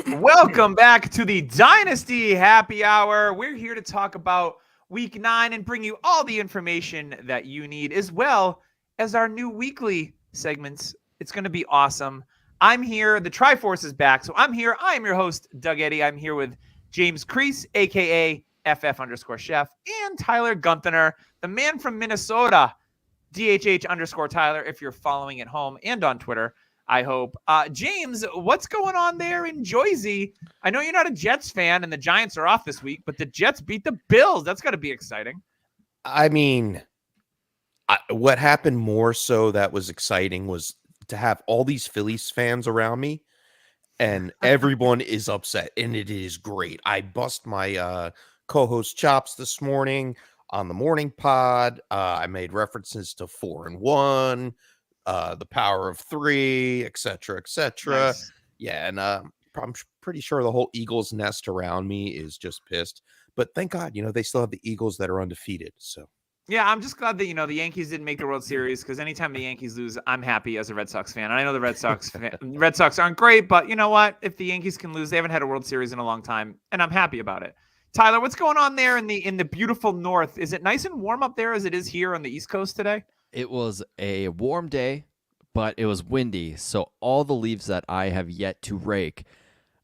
Welcome back to the Dynasty Happy Hour. We're here to talk about Week 9 and bring you all the information that you need, as well as our new weekly segments. It's going to be awesome. I'm here. The Triforce is back, so I'm here. I am your host, Doug Eddy. I'm here with James Crease, a.k.a. FF_Chef, and Tyler Gunther, the man from Minnesota, DHH_Tyler, if you're following at home and on Twitter. I hope. James, what's going on there in Jersey? I know you're not a Jets fan and the Giants are off this week, but the Jets beat the Bills. That's got to be exciting. I mean, what happened more so that was exciting was to have all these Phillies fans around me, and everyone is upset, and it is great. I bust my co-host chops this morning on the morning pod. I made references to 4-1. The power of 3, etc., etc. Nice. Yeah, and I'm pretty sure the whole Eagles nest around me is just pissed. But thank God, they still have the Eagles that are undefeated. So yeah, I'm just glad that the Yankees didn't make the World Series, because anytime the Yankees lose, I'm happy as a Red Sox fan. And I know the Red Sox aren't great, but you know what? If the Yankees can lose, they haven't had a World Series in a long time, and I'm happy about it. Tyler, what's going on there in the beautiful North? Is it nice and warm up there as it is here on the East Coast today? It was a warm day, but it was windy, so all the leaves that I have yet to rake,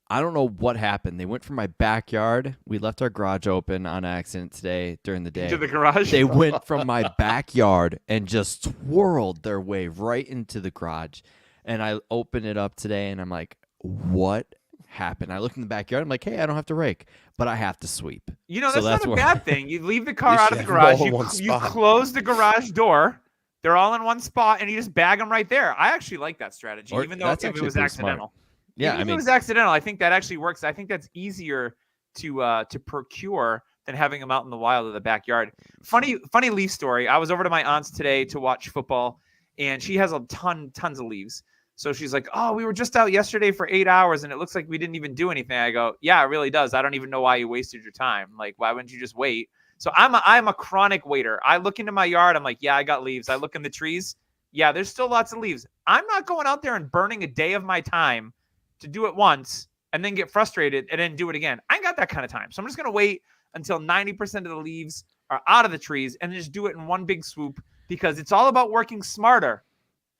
I don't know what happened. They went from my backyard. We left our garage open on accident today during the day. To the garage? They went from my backyard and just swirled their way right into the garage. And I opened it up today, and I'm like, what happened? I look in the backyard. I'm like, hey, I don't have to rake, but I have to sweep. That's not a bad thing. You leave the car out of the garage. You close the garage door. They're all in one spot, and you just bag them right there. I actually like that strategy, even though if it was accidental. Smart. Yeah, if it was accidental, I think that actually works. I think that's easier to procure than having them out in the wild of the backyard. Funny leaf story. I was over to my aunt's today to watch football, and she has tons of leaves. So she's like, oh, we were just out yesterday for 8 hours, and it looks like we didn't even do anything. I go, yeah, it really does. I don't even know why you wasted your time. Like, why wouldn't you just wait? So I'm a chronic waiter. I look into my yard. I'm like, yeah, I got leaves. I look in the trees. Yeah, there's still lots of leaves. I'm not going out there and burning a day of my time to do it once and then get frustrated and then do it again. I ain't got that kind of time. So I'm just going to wait until 90% of the leaves are out of the trees and just do it in one big swoop, because it's all about working smarter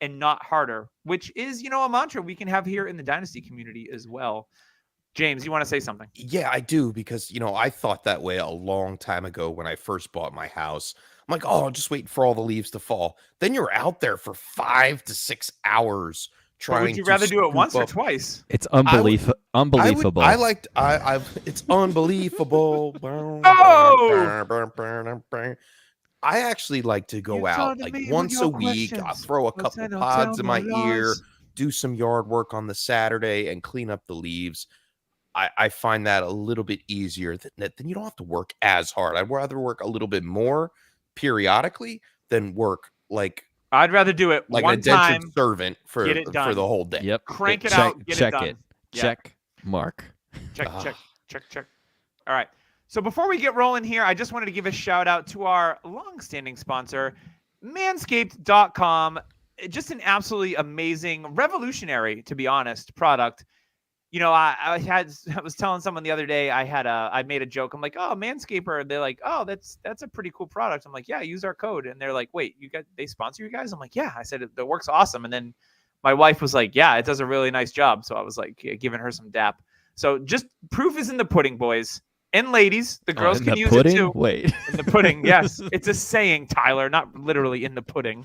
and not harder, which is, a mantra we can have here in the Dynasty community as well. James, you want to say something? Yeah, I do, because, I thought that way a long time ago when I first bought my house. I'm like, oh, I'm just waiting for all the leaves to fall. Then you're out there for 5 to 6 hours trying. Would you rather do it once or twice? It's unbelievable. It's unbelievable. Oh! I actually like to go out like once a week. I'll throw a couple pods in my ear, do some yard work on the Saturday, and clean up the leaves. I find that a little bit easier. Then you don't have to work as hard. I'd rather work a little bit more periodically than work like I'd rather do it like one an indentured time, servant for get it done. For the whole day. Yep. Crank it check, out, get check it done. it. Yeah. Check mark. Check. All right. So before we get rolling here, I just wanted to give a shout out to our long-standing sponsor, Manscaped.com. Just an absolutely amazing, revolutionary, to be honest, product. I was telling someone the other day, I made a joke. I'm like, oh, Manscaper. They're like, oh, that's a pretty cool product. I'm like, yeah, use our code. And they're like, wait, they sponsor you guys? I'm like, yeah. I said, it works awesome. And then my wife was like, yeah, it does a really nice job. So I was like, giving her some dap. So just proof is in the pudding, boys and ladies. The girls can use it too. Wait, in the pudding. Yes, it's a saying, Tyler, not literally in the pudding.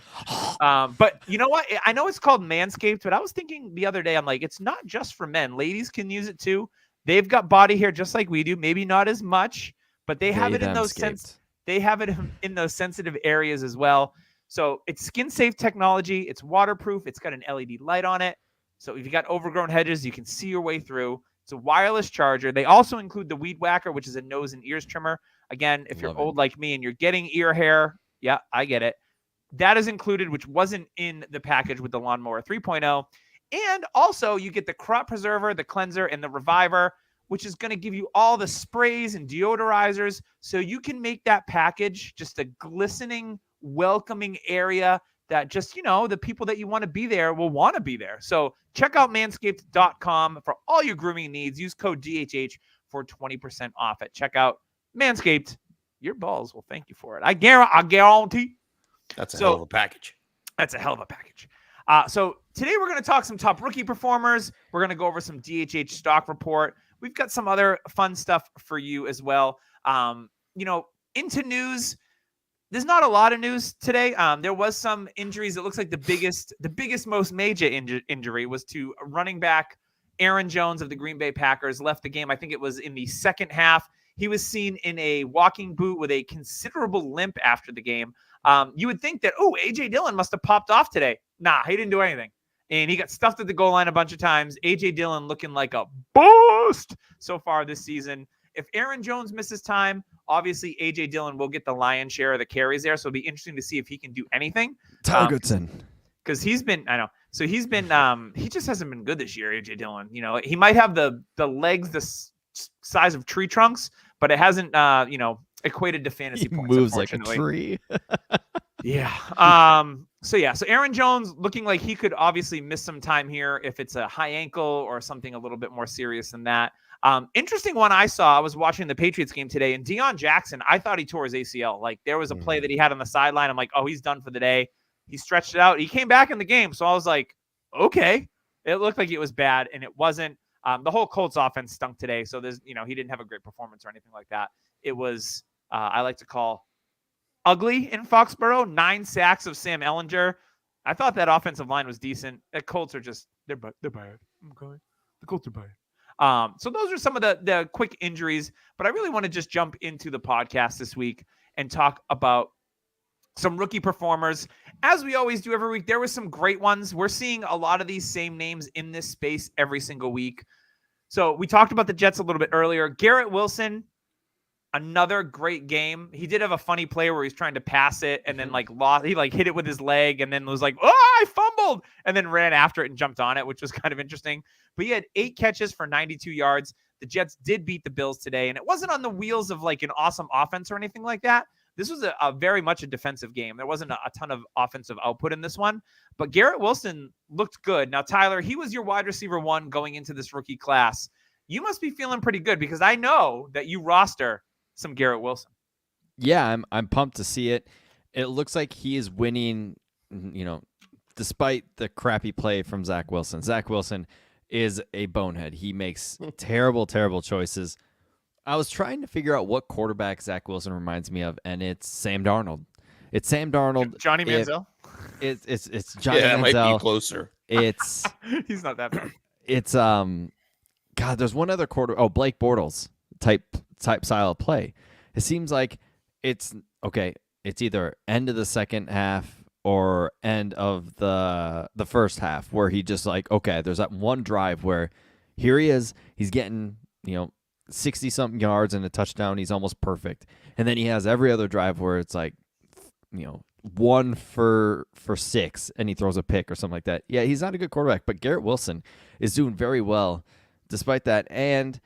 But you know what? I know it's called Manscaped, but I was thinking the other day, I'm like, it's not just for men. Ladies can use it too. They've got body hair just like we do. Maybe not as much, but they have it in those in those sensitive areas as well. So it's skin safe technology. It's waterproof. It's got an LED light on it. So if you got overgrown hedges, you can see your way through. It's a wireless charger. They also include the Weed Whacker, which is a nose and ears trimmer. Again, if you're old like me and you're getting ear hair, yeah, I get it. That is included, which wasn't in the package with the Lawnmower 3.0. And also you get the Crop Preserver, the Cleanser, and the Reviver, which is going to give you all the sprays and deodorizers so you can make that package just a glistening, welcoming area that just, the people that you want to be there will want to be there. So check out manscaped.com for all your grooming needs. Use code DHH for 20% off at checkout. Manscaped, your balls will thank you for it. I guarantee. That's a hell of a package. That's a hell of a package. So today we're going to talk some top rookie performers. We're going to go over some DHH stock report. We've got some other fun stuff for you as well. Into news. There's not a lot of news today. There was some injuries. It looks like the biggest, most major injury was to running back Aaron Jones of the Green Bay Packers. Left the game. I think it was in the second half. He was seen in a walking boot with a considerable limp after the game. You would think that, A.J. Dillon must have popped off today. Nah, he didn't do anything. And he got stuffed at the goal line a bunch of times. A.J. Dillon looking like a boost so far this season. If Aaron Jones misses time, obviously A.J. Dillon will get the lion's share of the carries there. So it'll be interesting to see if he can do anything. Targetson. Because he just hasn't been good this year, A.J. Dillon. He might have the legs the size of tree trunks, but it hasn't, equated to fantasy points. Moves like a tree. Yeah. So Aaron Jones looking like he could obviously miss some time here if it's a high ankle or something a little bit more serious than that. Interesting one I saw. I was watching the Patriots game today, and Deion Jackson, I thought he tore his ACL. Like, there was a play that he had on the sideline. I'm like, oh, he's done for the day. He stretched it out. He came back in the game. So I was like, okay. It looked like it was bad, and it wasn't. The whole Colts offense stunk today. So there's, he didn't have a great performance or anything like that. It was, I like to call ugly in Foxborough. 9 sacks of Sam Ehlinger. I thought that offensive line was decent. The Colts are just, they're bad. Okay. The Colts are bad. So those are some of the quick injuries, but I really want to just jump into the podcast this week and talk about some rookie performers. As we always do every week, there were some great ones. We're seeing a lot of these same names in this space every single week. So we talked about the Jets a little bit earlier. Garrett Wilson, another great game. He did have a funny play where he's trying to pass it and then he hit it with his leg and then was like, oh, I fumbled, and then ran after it and jumped on it, which was kind of interesting. But he had 8 catches for 92 yards. The Jets did beat the Bills today, and it wasn't on the wheels of like an awesome offense or anything like that. This was a very much a defensive game. There wasn't a ton of offensive output in this one, but Garrett Wilson looked good. Now, Tyler, he was your wide receiver 1 going into this rookie class. You must be feeling pretty good because I know that you roster some Garrett Wilson. Yeah, I'm pumped to see it. It looks like he is winning, despite the crappy play from Zach Wilson. Zach Wilson is a bonehead. He makes terrible, terrible choices. I was trying to figure out what quarterback Zach Wilson reminds me of, and it's Sam Darnold. It's Sam Darnold. Johnny Manziel? It's Johnny Manziel. Yeah, it might be closer. It's he's not that bad. It's God, there's one other Blake Bortles type style of play. It seems like it's either end of the second half or end of the first half where he just there's that one drive where here he is, he's getting 60 something yards and a touchdown, he's almost perfect, and then he has every other drive where it's 1 for 6 and he throws a pick or something like that. Yeah, he's not a good quarterback, but Garrett Wilson is doing very well despite that. And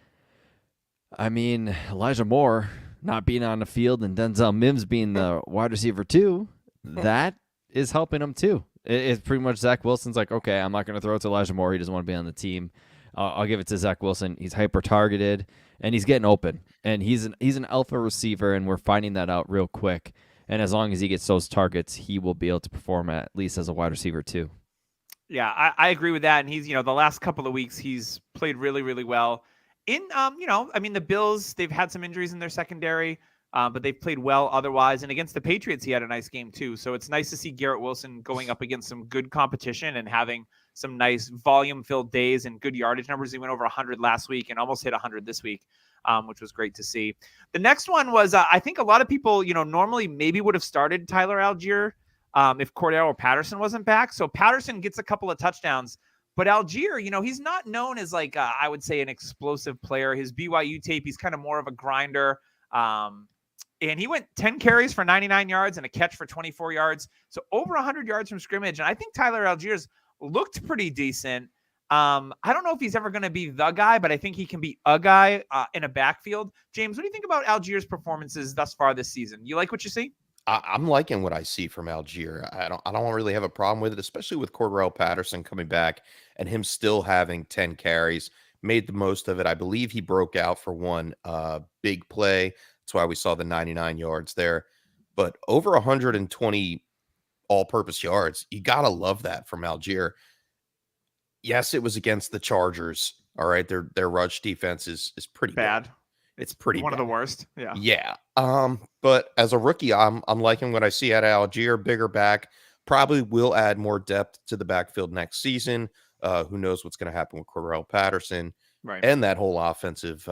I mean, Elijah Moore not being on the field and Denzel Mims being the wide receiver 2, that is helping him too. It's pretty much Zach Wilson's like, okay, I'm not going to throw it to Elijah Moore. He doesn't want to be on the team. I'll give it to Zach Wilson. He's hyper targeted and he's getting open, and he's an alpha receiver, and we're finding that out real quick. And as long as he gets those targets, he will be able to perform at least as a wide receiver too. Yeah, I agree with that. And he's, the last couple of weeks he's played really, really well. The Bills, they've had some injuries in their secondary, but they've played well otherwise. And against the Patriots, he had a nice game too. So it's nice to see Garrett Wilson going up against some good competition and having some nice volume-filled days and good yardage numbers. He went over 100 last week and almost hit 100 this week, which was great to see. The next one was, I think a lot of people, normally maybe would have started Tyler Algier if Cordero Patterson wasn't back. So Patterson gets a couple of touchdowns. But Algier, he's not known as I would say an explosive player. His BYU tape, he's kind of more of a grinder. And he went 10 carries for 99 yards and a catch for 24 yards. So over 100 yards from scrimmage. And I think Tyler Algier's looked pretty decent. I don't know if he's ever going to be the guy, but I think he can be a guy in a backfield. James, what do you think about Algier's performances thus far this season? You like what you see? I'm liking what I see from Algier. I don't really have a problem with it, especially with Cordell Patterson coming back and him still having 10 carries. Made the most of it. I believe he broke out for one big play. That's why we saw the 99 yards there. But over 120 all-purpose yards. You gotta love that from Algier. Yes, it was against the Chargers. All right, their rush defense is pretty Bad. It's pretty One of bad. the worst. Yeah. Yeah. But as a rookie, I'm liking what I see at Algier. Bigger back, probably will add more depth to the backfield next season. Who knows what's going to happen with Cordell Patterson Right. and that whole offensive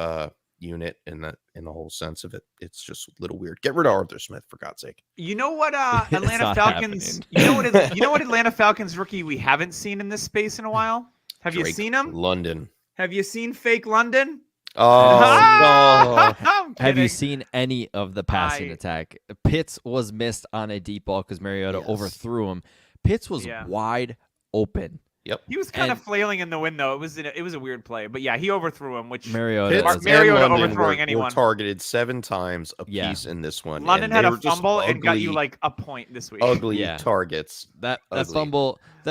unit in the whole sense of it. It's just a little weird. Get rid of Arthur Smith for God's sake. You know what? It's Atlanta not Falcons. happening. You know what? Atlanta Falcons rookie we haven't seen in this space in a while. Have you Drake seen him? London. Have you seen fake London? Oh no. I'm Have you kidding. seen any of the passing attack? Pitts was missed on a deep ball because Mariota Yes. overthrew him. Pitts was Yeah. wide open. Yep. He was kind of And- flailing in the wind though. It was a weird play, but yeah, he overthrew him. Which Mariota. Pitts Mar- was- and Mariota London overthrowing were anyone. targeted 7 times Yeah. apiece in this one. London and had they a were just fumble and got you ugly- like a point this week. ugly Yeah. targets. that ugly.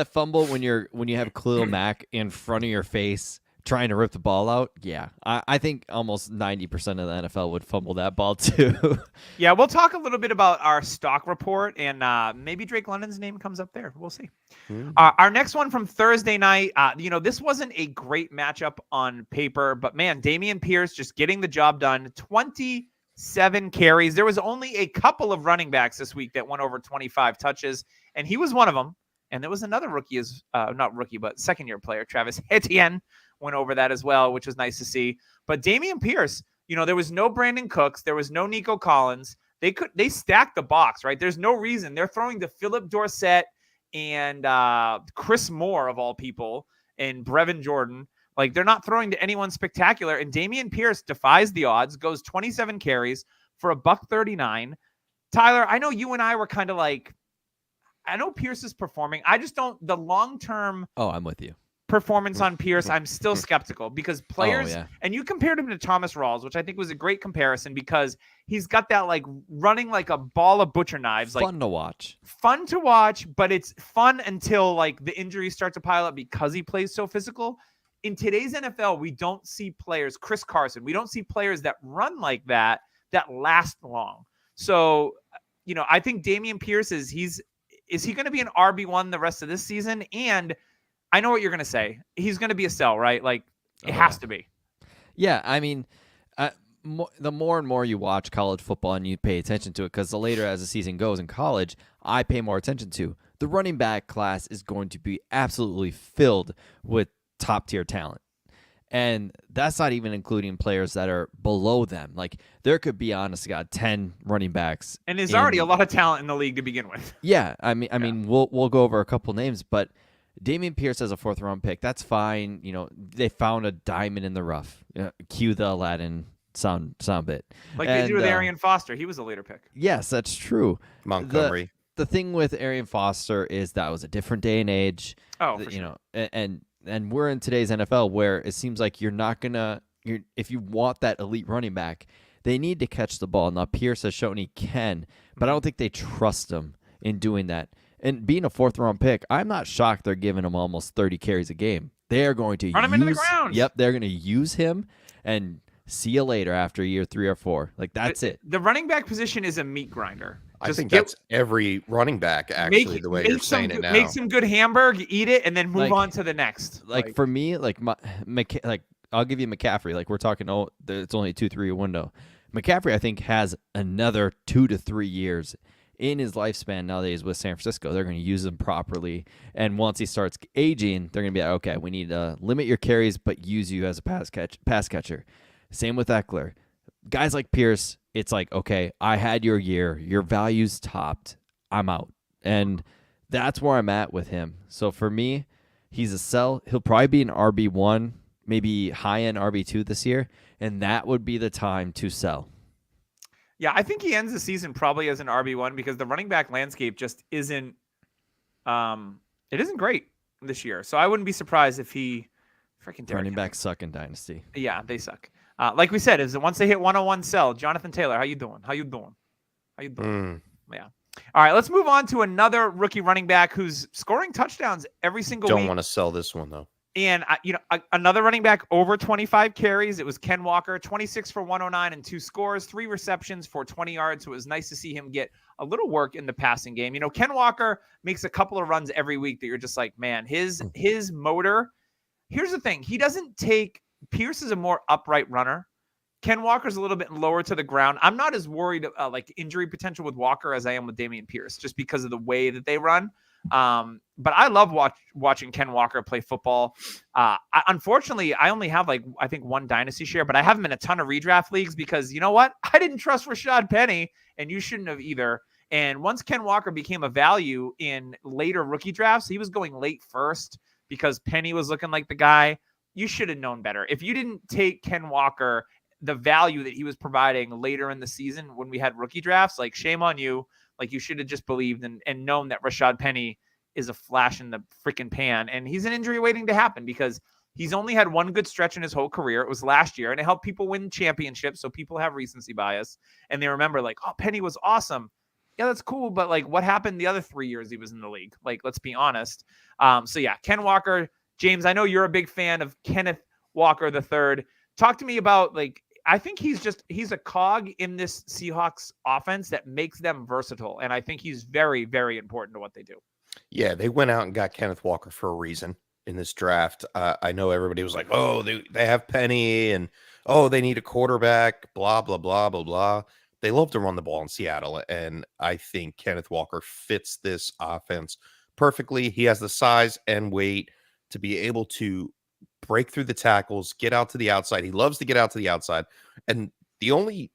fumble when you have Khalil Mack in front of your face trying to rip the ball out. Yeah, I think almost 90% of the NFL would fumble that ball too. Yeah, we'll talk a little bit about our stock report, and maybe Drake London's name comes up there. We'll see. Hmm. Our next one from Thursday night, this wasn't a great matchup on paper, but man, Dameon Pierce just getting the job done. 27 carries. There was only a couple of running backs this week that went over 25 touches, and he was one of them. And there was another rookie, not rookie, but second-year player, Travis Etienne, went over that as well, which was nice to see. But Dameon Pierce, there was no Brandon Cooks, there was no Nico Collins. They stacked the box, right? There's no reason they're throwing to Philip Dorsett and Chris Moore of all people and Brevin Jordan. Like they're not throwing to anyone spectacular. And Dameon Pierce defies the odds, goes 27 carries for $139. Tyler, I know you and I were kind of like, I know Pierce is performing. I just don't the long-term Oh, I'm with you. performance on Pierce, I'm still skeptical because players, yeah. and you compared him to Thomas Rawls, which I think was a great comparison because he's got that like running like a ball of butcher knives, like Fun to watch. fun to watch, but it's fun until like the injuries start to pile up because he plays so physical. In today's NFL, we don't see players, Chris Carson, we don't see players that run like that last long. So, I think Dameon Pierce is he going to be an RB1 the rest of this season? And I know what you're going to say. He's going to be a sell, right? Like it has to be. Yeah, I mean, the more and more you watch college football and you pay attention to it, because the later as the season goes in college, I pay more attention to. The running back class is going to be absolutely filled with top-tier talent. And that's not even including players that are below them. Like there could be, honest to God, 10 running backs. And there's already a lot of talent in the league to begin with. Yeah, I mean, we'll go over a couple names, but Dameon Pierce as a 4th-round pick, that's fine. They found a diamond in the rough. Cue the Aladdin sound bit. Like they do with Arian Foster. He was a later pick. Yes, that's true. Montgomery. The thing with Arian Foster is that was a different day and age. Oh, for sure. And we're in today's NFL where it seems like if you want that elite running back, they need to catch the ball. Now Pierce has shown he can, but I don't think they trust him in doing that. And being a 4th-round pick, I'm not shocked they're giving him almost 30 carries a game. They are going to run him into the ground. Yep, they're going to use him and see you later after year 3 or 4. Like that's it. The running back position is a meat grinder. I think that's every running back, actually, the way you're saying it now. Make some good hamburg, eat it, and then move Like- on to the next. Like for me, like I'll give you McCaffrey. Like we're talking, it's only a 2-3 year window. McCaffrey, I think, has another 2 to 3 years in his lifespan now that he's with San Francisco. They're going to use him properly, and once he starts aging, they're going to be like, okay, we need to limit your carries, but use you as a pass catcher. Same with Eckler. Guys like Pierce, it's like, okay, I had your year. Your value's topped. I'm out. And that's where I'm at with him. So for me, he's a sell. He'll probably be an RB1, maybe high-end RB2 this year, and that would be the time to sell. Yeah, I think he ends the season probably as an RB1 because the running back landscape just isn't it isn't great this year. So I wouldn't be surprised if he freaking Running backs suck in Dynasty. Yeah, they suck. Like we said, is once they hit 101 sell. Jonathan Taylor, how you doing? yeah. All right, let's move on to another rookie running back who's scoring touchdowns every single Don't week. want to sell this one though. And another running back over 25 carries. It was Ken Walker, 26 for 109 and 2 scores, 3 receptions for 20 yards. So it was nice to see him get a little work in the passing game. Ken Walker makes a couple of runs every week that you're just like, man, his motor. Here's the thing. Pierce is a more upright runner. Ken Walker's a little bit lower to the ground. I'm not as worried like injury potential with Walker as I am with Dameon Pierce, just because of the way that they run. But I love watching Ken Walker play football. Unfortunately, I only have I think 1 dynasty share, but I have him in a ton of redraft leagues because you know what? I didn't trust Rashad Penny, and you shouldn't have either. And once Ken Walker became a value in later rookie drafts, he was going late first because Penny was looking like the guy. You should have known better. If you didn't take Ken Walker, the value that he was providing later in the season when we had rookie drafts, like shame on you. Like you should have just believed and known that Rashad Penny is a flash in the freaking pan. And he's an injury waiting to happen because he's only had one good stretch in his whole career. It was last year, and it helped people win championships. So people have recency bias and they remember like, oh, Penny was awesome. Yeah, that's cool. But like what happened the other 3 years he was in the league? Like, let's be honest. So yeah, Ken Walker. James, I know you're a big fan of Kenneth Walker III. Talk to me about I think he's a cog in this Seahawks offense that makes them versatile. And I think he's very, very important to what they do. Yeah, they went out and got Kenneth Walker for a reason in this draft. I know everybody was like, oh, they have Penny and, oh, they need a quarterback, blah, blah, blah, blah, blah. They love to run the ball in Seattle. And I think Kenneth Walker fits this offense perfectly. He has the size and weight to be able to break through the tackles, get out to the outside. He loves to get out to the outside. And the only,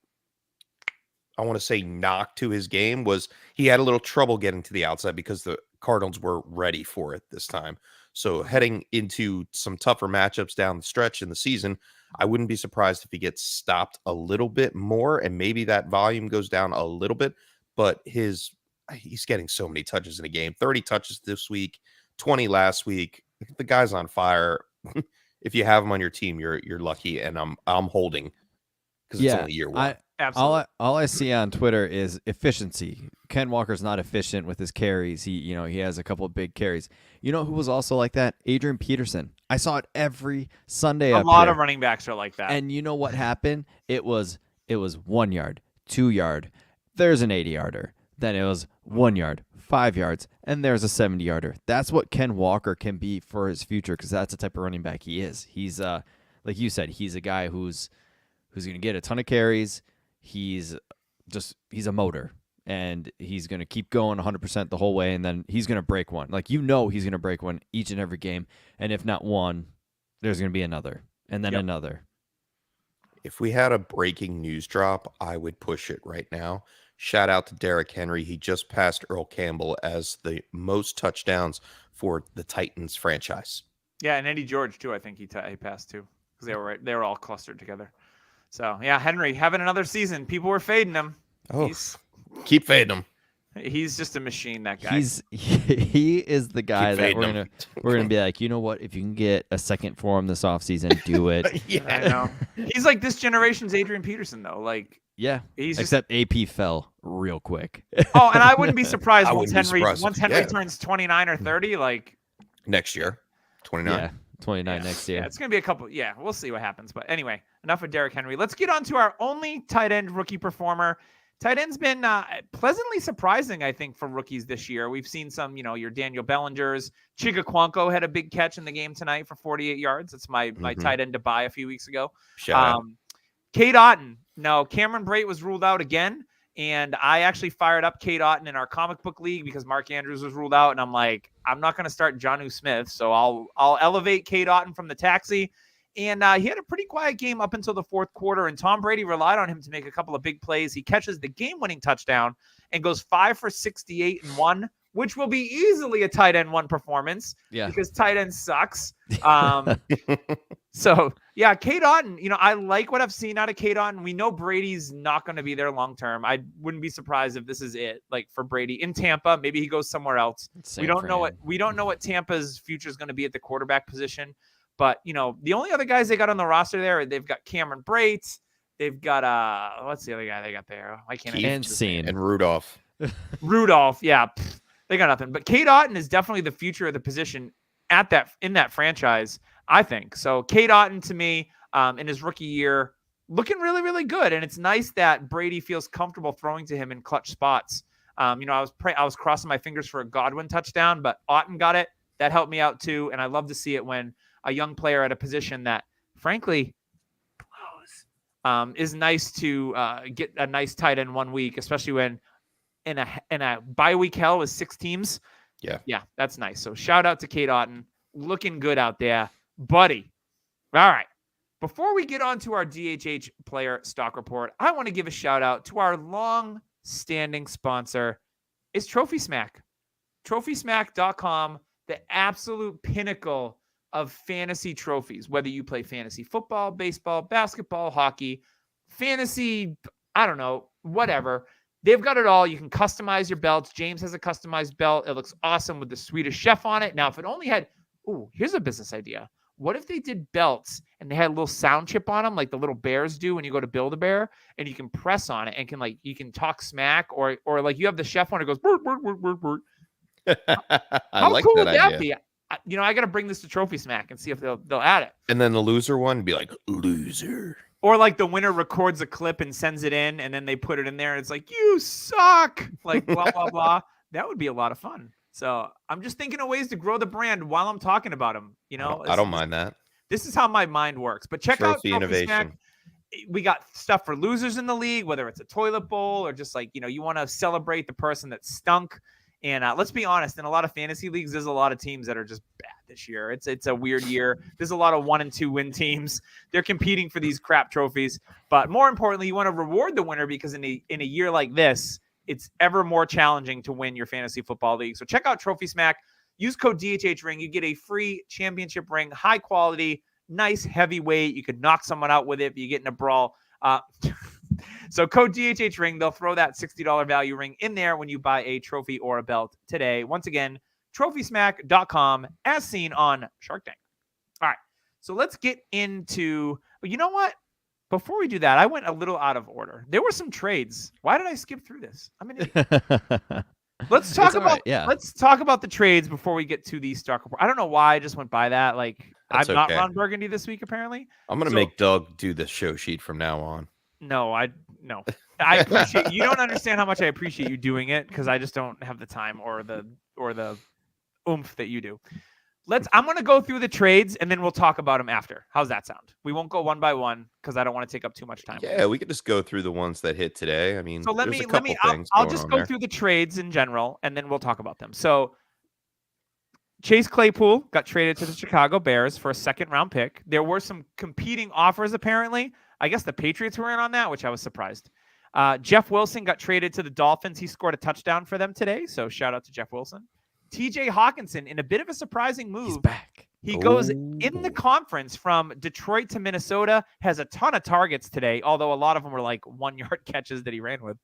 I want to say, knock to his game was he had a little trouble getting to the outside because the Cardinals were ready for it this time. So heading into some tougher matchups down the stretch in the season, I wouldn't be surprised if he gets stopped a little bit more and maybe that volume goes down a little bit. But he's getting so many touches in a game. 30 touches this week, 20 last week. The guy's on fire. If you have him on your team, you're lucky, and I'm holding because it's only year 1. Absolutely. All I see on Twitter is efficiency. Ken Walker's not efficient with his carries. He has a couple of big carries. You know who was also like that? Adrian Peterson. I saw it every Sunday. A lot of running backs are like that. And you know what happened? It was 1 yard, 2 yard. There's an 80-yarder. Then it was 1 yard, 5 yards, and there's a 70-yarder. That's what Ken Walker can be for his future because that's the type of running back he is. He's like you said, he's a guy who's going to get a ton of carries. He's a motor, and he's going to keep going 100% the whole way, and then he's going to break one. Like he's going to break one each and every game, and if not one, there's going to be another, and then another. If we had a breaking news drop, I would push it right now. Shout out to Derrick Henry. He just passed Earl Campbell as the most touchdowns for the Titans franchise. Yeah, and Eddie George too. I think he passed too because they were all clustered together. So yeah, Henry having another season. People were fading him. Oh, keep fading him. He's just a machine. That guy. He is the guy that we're gonna be like, you know what? If you can get a second for him this offseason, do it. Yeah, I know. He's like this generation's Adrian Peterson though. Like. Yeah, except AP fell real quick. Oh, and I wouldn't be surprised once Henry yeah. turns 29 or 30, like next year, 29. Yeah, 29 next year. Yeah, it's gonna be a couple. Yeah, we'll see what happens. But anyway, enough of Derrick Henry. Let's get on to our only tight end rookie performer. Tight end's been pleasantly surprising, I think, for rookies this year. We've seen some, your Daniel Bellingers. Chigakwanko had a big catch in the game tonight for 48 yards. That's my tight end to buy a few weeks ago. Shout out. Cade Otton. No, Cameron Brate was ruled out again. And I actually fired up Cade Otton in our comic book league because Mark Andrews was ruled out. And I'm like, I'm not going to start Jonnu Smith. So I'll elevate Cade Otton from the taxi. And he had a pretty quiet game up until the fourth quarter. And Tom Brady relied on him to make a couple of big plays. He catches the game-winning touchdown and goes 5 for 68 and 1, which will be easily a tight end 1 performance. Yeah. Because tight end sucks. So, yeah, Cade Otton, I like what I've seen out of Cade Otton. We know Brady's not going to be there long term. I wouldn't be surprised if this is it, like for Brady in Tampa. Maybe he goes somewhere else. We don't know what Tampa's future is going to be at the quarterback position. But, the only other guys they got on the roster there, they've got Cameron Brate. They've got what's the other guy they got there? I can't and Rudolph. Rudolph, yeah, they got nothing. But Cade Otton is definitely the future of the position in that franchise, I think. So Cade Otton to me, in his rookie year, looking really, really good. And it's nice that Brady feels comfortable throwing to him in clutch spots. I was crossing my fingers for a Godwin touchdown, but Otton got it. That helped me out too. And I love to see it when a young player at a position that, frankly, blows, is nice to get a nice tight end 1 week, especially when in a bye week hell with 6 teams. Yeah, that's nice. So shout out to Cade Otton, looking good out there, buddy. All right. Before we get on to our DHH player stock report, I want to give a shout out to our long-standing sponsor, is Trophy Smack. TrophySmack.com, the absolute pinnacle of fantasy trophies. Whether you play fantasy football, baseball, basketball, hockey, fantasy, I don't know, whatever. They've got it all. You can customize your belts. James has a customized belt. It looks awesome with the Swedish chef on it. Now, if it only had, here's a business idea. What if they did belts and they had a little sound chip on them, like the little bears do when you go to Build-A-Bear, and you can press on it and you can talk smack, or like you have the chef one that goes, burr, burr, burr, burr, burr. I like cool that would that idea. be? I got to bring this to Trophy Smack and see if they'll add it. And then the loser one be like, loser. Or like the winner records a clip and sends it in, and then they put it in there. And it's like, you suck. Like, blah, blah, blah. That would be a lot of fun. So I'm just thinking of ways to grow the brand while I'm talking about them. I don't mind that. This is how my mind works. But check out Trophy innovation. Smack. We got stuff for losers in the league, whether it's a toilet bowl or just like, you want to celebrate the person that stunk. And let's be honest, in a lot of fantasy leagues, there's a lot of teams that are just bad this year. It's a weird year. There's a lot of 1 and 2 win teams. They're competing for these crap trophies. But more importantly, you want to reward the winner, because in a year like this, it's ever more challenging to win your fantasy football league. So check out Trophy Smack. Use code DHHRing. You get a free championship ring, high quality, nice heavyweight. You could knock someone out with it if you get in a brawl. So code DHHRing, they'll throw that $60 value ring in there when you buy a trophy or a belt today. Once again, TrophySmack.com, as seen on Shark Tank. All right, so let's get into, you know what? Before we do that, I went a little out of order. There were some trades. Why did I skip through this? I'm an idiot. Let's talk about the trades before we get to the stock report. I don't know why I just went by that. Like, That's I'm not okay. Ron Burgundy this week, apparently. I'm going to make Doug do the show sheet from now on. No. I appreciate you. Don't understand how much I appreciate you doing it, because I just don't have the time or the oomph that you do. I'm going to go through the trades and then we'll talk about them after. How's that sound? We won't go one by one because I don't want to take up too much time. Yeah, we could just go through the ones that hit today. I mean, so I'll just go through the trades in general and then we'll talk about them. So Chase Claypool got traded to the Chicago Bears for a 2nd-round pick. There were some competing offers, apparently. I guess the Patriots were in on that, which I was surprised. Jeff Wilson got traded to the Dolphins. He scored a touchdown for them today, so shout out to Jeff Wilson. TJ Hawkinson, in a bit of a surprising move, he's back. He goes in the conference from Detroit to Minnesota, has a ton of targets today, although a lot of them were like 1-yard catches that he ran with.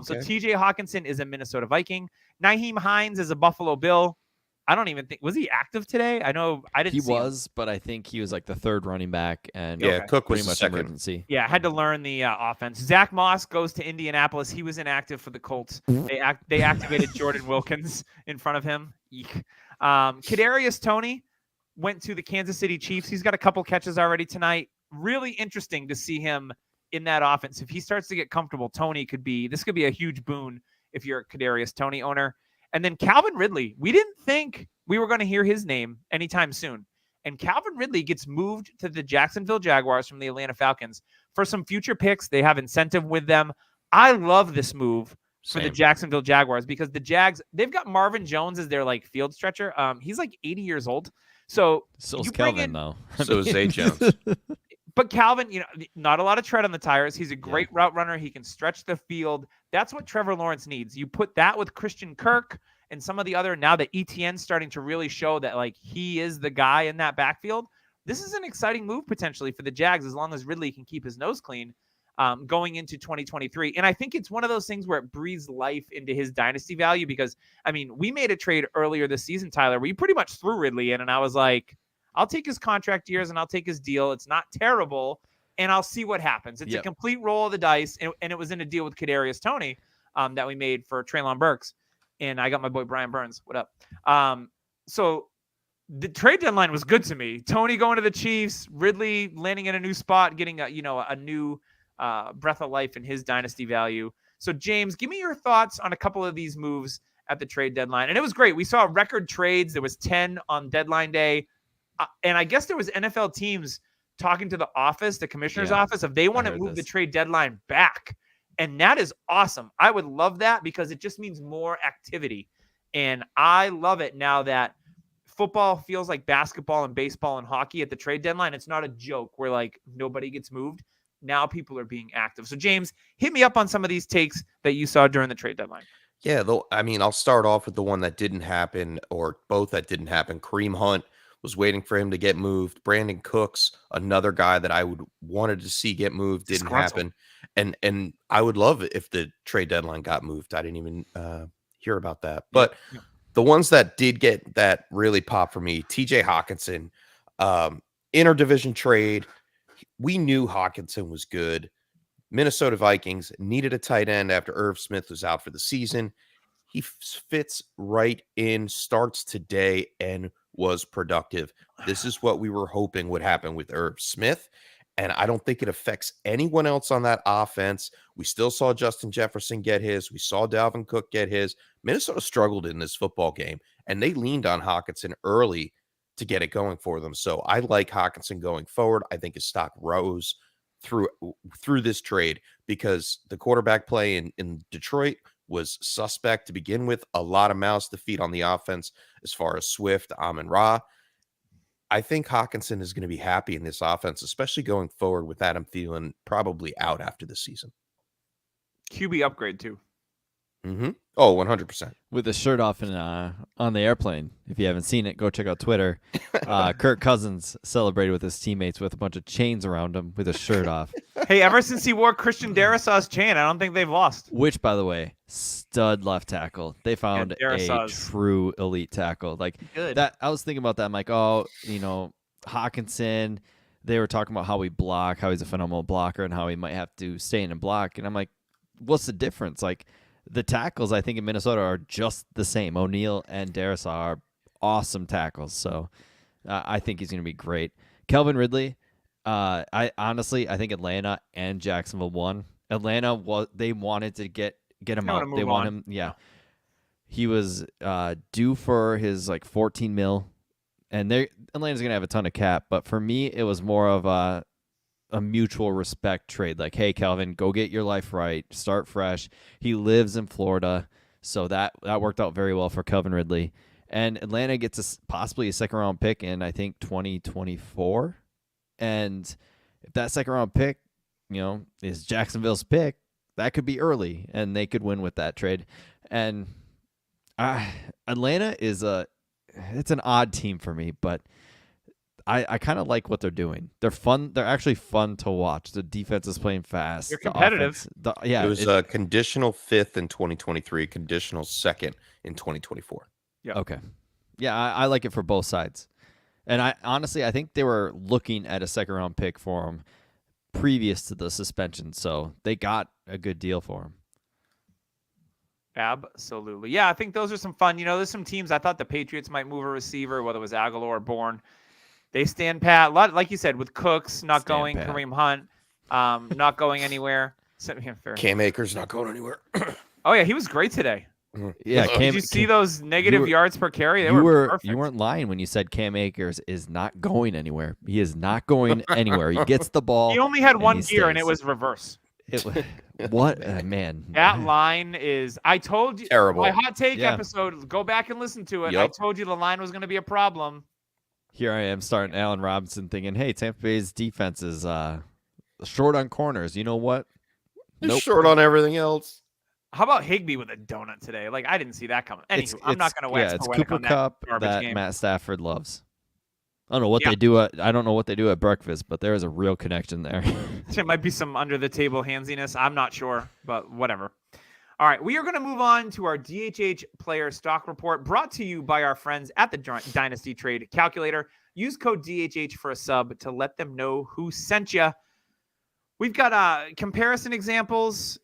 So TJ Hawkinson is a Minnesota Viking. Nyheim Hines is a Buffalo Bill. I don't even think, was he active today? I know I didn't see him. But I think he was like the 3rd running back. And Cook was pretty much second. Emergency. Yeah, I had to learn the offense. Zach Moss goes to Indianapolis. He was inactive for the Colts. They activated Jordan Wilkins in front of him. Eek. Kadarius Toney went to the Kansas City Chiefs. He's got a couple catches already tonight. Really interesting to see him in that offense. If he starts to get comfortable, this could be a huge boon if you're a Kadarius Toney owner. And then Calvin Ridley, we didn't think we were going to hear his name anytime soon. And Calvin Ridley gets moved to the Jacksonville Jaguars from the Atlanta Falcons for some future picks. They have incentive with them. I love this move for the Jacksonville Jaguars, because the Jags, they've got Marvin Jones as their like field stretcher. He's like 80 years old. So is Calvin though. So is Zay Jones. But Calvin, not a lot of tread on the tires. He's a great route runner. He can stretch the field. That's what Trevor Lawrence needs. You put that with Christian Kirk and some of the other, now that ETN's starting to really show that like he is the guy in that backfield. This is an exciting move potentially for the Jags, as long as Ridley can keep his nose clean going into 2023. And I think it's one of those things where it breathes life into his dynasty value, because, I mean, we made a trade earlier this season, Tyler, where you pretty much threw Ridley in, and I was like, I'll take his contract years and I'll take his deal. It's not terrible, and I'll see what happens. It's a complete roll of the dice, and it was in a deal with Kadarius Toney. that we made for Traylon Burks, and I got my boy Brian Burns. What up? So the trade deadline was good to me. Tony going to the Chiefs, Ridley landing in a new spot, getting a new breath of life in his dynasty value. So James, give me your thoughts on a couple of these moves at the trade deadline. And it was great. We saw record trades. There was 10 on deadline day. And I guess there was NFL teams talking to the office, the commissioner's office, if they want to move the trade deadline back. And that is awesome. I would love that because it just means more activity. And I love it now that football feels like basketball and baseball and hockey at the trade deadline. It's not a joke where like nobody gets moved. Now people are being active. So James, hit me up on some of these takes that you saw during the trade deadline. Yeah, though, I mean, I'll start off with the one that didn't happen, or both that didn't happen. Kareem Hunt, was waiting for him to get moved. Brandon Cooks, another guy that I wanted to see get moved, didn't happen. And I would love it if the trade deadline got moved. I didn't even hear about that. But the ones that did get that really pop for me, TJ Hawkinson, interdivision trade. We knew Hawkinson was good. Minnesota Vikings needed a tight end after Irv Smith was out for the season. He fits right in, starts today, and was productive. This is what we were hoping would happen with Irv Smith, and I don't think it affects anyone else on that offense. We still saw Justin Jefferson get his. We saw Dalvin Cook get his. Minnesota struggled in this football game, and they leaned on Hawkinson early to get it going for them. So I like Hawkinson going forward. I think his stock rose through this trade because the quarterback play in Detroit was suspect to begin with. A lot of mouths to feed on the offense as far as Swift, Amon-Ra. I think Hawkinson is going to be happy in this offense, especially going forward with Adam Thielen probably out after the season. QB upgrade too. Mm-hmm. Oh, 100%. With the shirt off on the airplane. If you haven't seen it, go check out Twitter. Kirk Cousins celebrated with his teammates with a bunch of chains around him with his shirt off. Hey, ever since he wore Christian Darrisaw's chain, I don't think they've lost. Which, by the way, stud left tackle. They found a true elite tackle. Like that. I was thinking about that. I'm like, Hawkinson. They were talking about how we block, how he's a phenomenal blocker, and how he might have to stay in and block. And I'm like, what's the difference? Like, the tackles, I think, in Minnesota are just the same. O'Neal and Darrisaw are awesome tackles. So I think he's going to be great. Calvin Ridley, I think Atlanta and Jacksonville won. Atlanta, they wanted to get him out. They want him. Yeah. He was due for his like $14 million. And Atlanta's going to have a ton of cap. But for me, it was more of a mutual respect trade. Like, hey, Calvin, go get your life right. Start fresh. He lives in Florida. So that worked out very well for Calvin Ridley. And Atlanta gets possibly a second-round pick in, I think, 2024. And if that second-round pick, is Jacksonville's pick, that could be early, and they could win with that trade. And Atlanta it's an odd team for me, but I kind of like what they're doing. They're fun. They're actually fun to watch. The defense is playing fast. They're competitive. It was a conditional 5th in 2023, conditional 2nd in 2024. Yeah. Okay. Yeah, I like it for both sides. And I think they were looking at a second-round pick for him previous to the suspension, so they got a good deal for him. Absolutely. Yeah, I think those are some fun. There's some teams I thought the Patriots might move a receiver, whether it was Aguilar or Bourne. They stand pat. Like you said, with Cooks not going, Kareem Hunt not going anywhere. Cam Akers not going anywhere. Oh, yeah, he was great today. Yeah, did you see those negative yards per carry? They were perfect. You weren't lying when you said Cam Akers is not going anywhere. He is not going anywhere. He gets the ball. He only had one gear, and it was reverse. What man? That line is. I told you. Terrible. My hot take episode. Go back and listen to it. Yep. I told you the line was going to be a problem. Here I am starting Allen Robinson thinking, hey, Tampa Bay's defense is short on corners. You know what? Nope. Short on everything else. How about Higbee with a donut today? Like, I didn't see that coming. Anywho, I'm not going to wax it's Cooper on Cup that game. Matt Stafford loves. I don't know what they do. I don't know what they do at breakfast, but there is a real connection there. There might be some under the table handsiness. I'm not sure, but whatever. All right, we are going to move on to our DHH player stock report brought to you by our friends at the Dynasty Trade Calculator. Use code DHH for a sub to let them know who sent you. We've got comparison examples,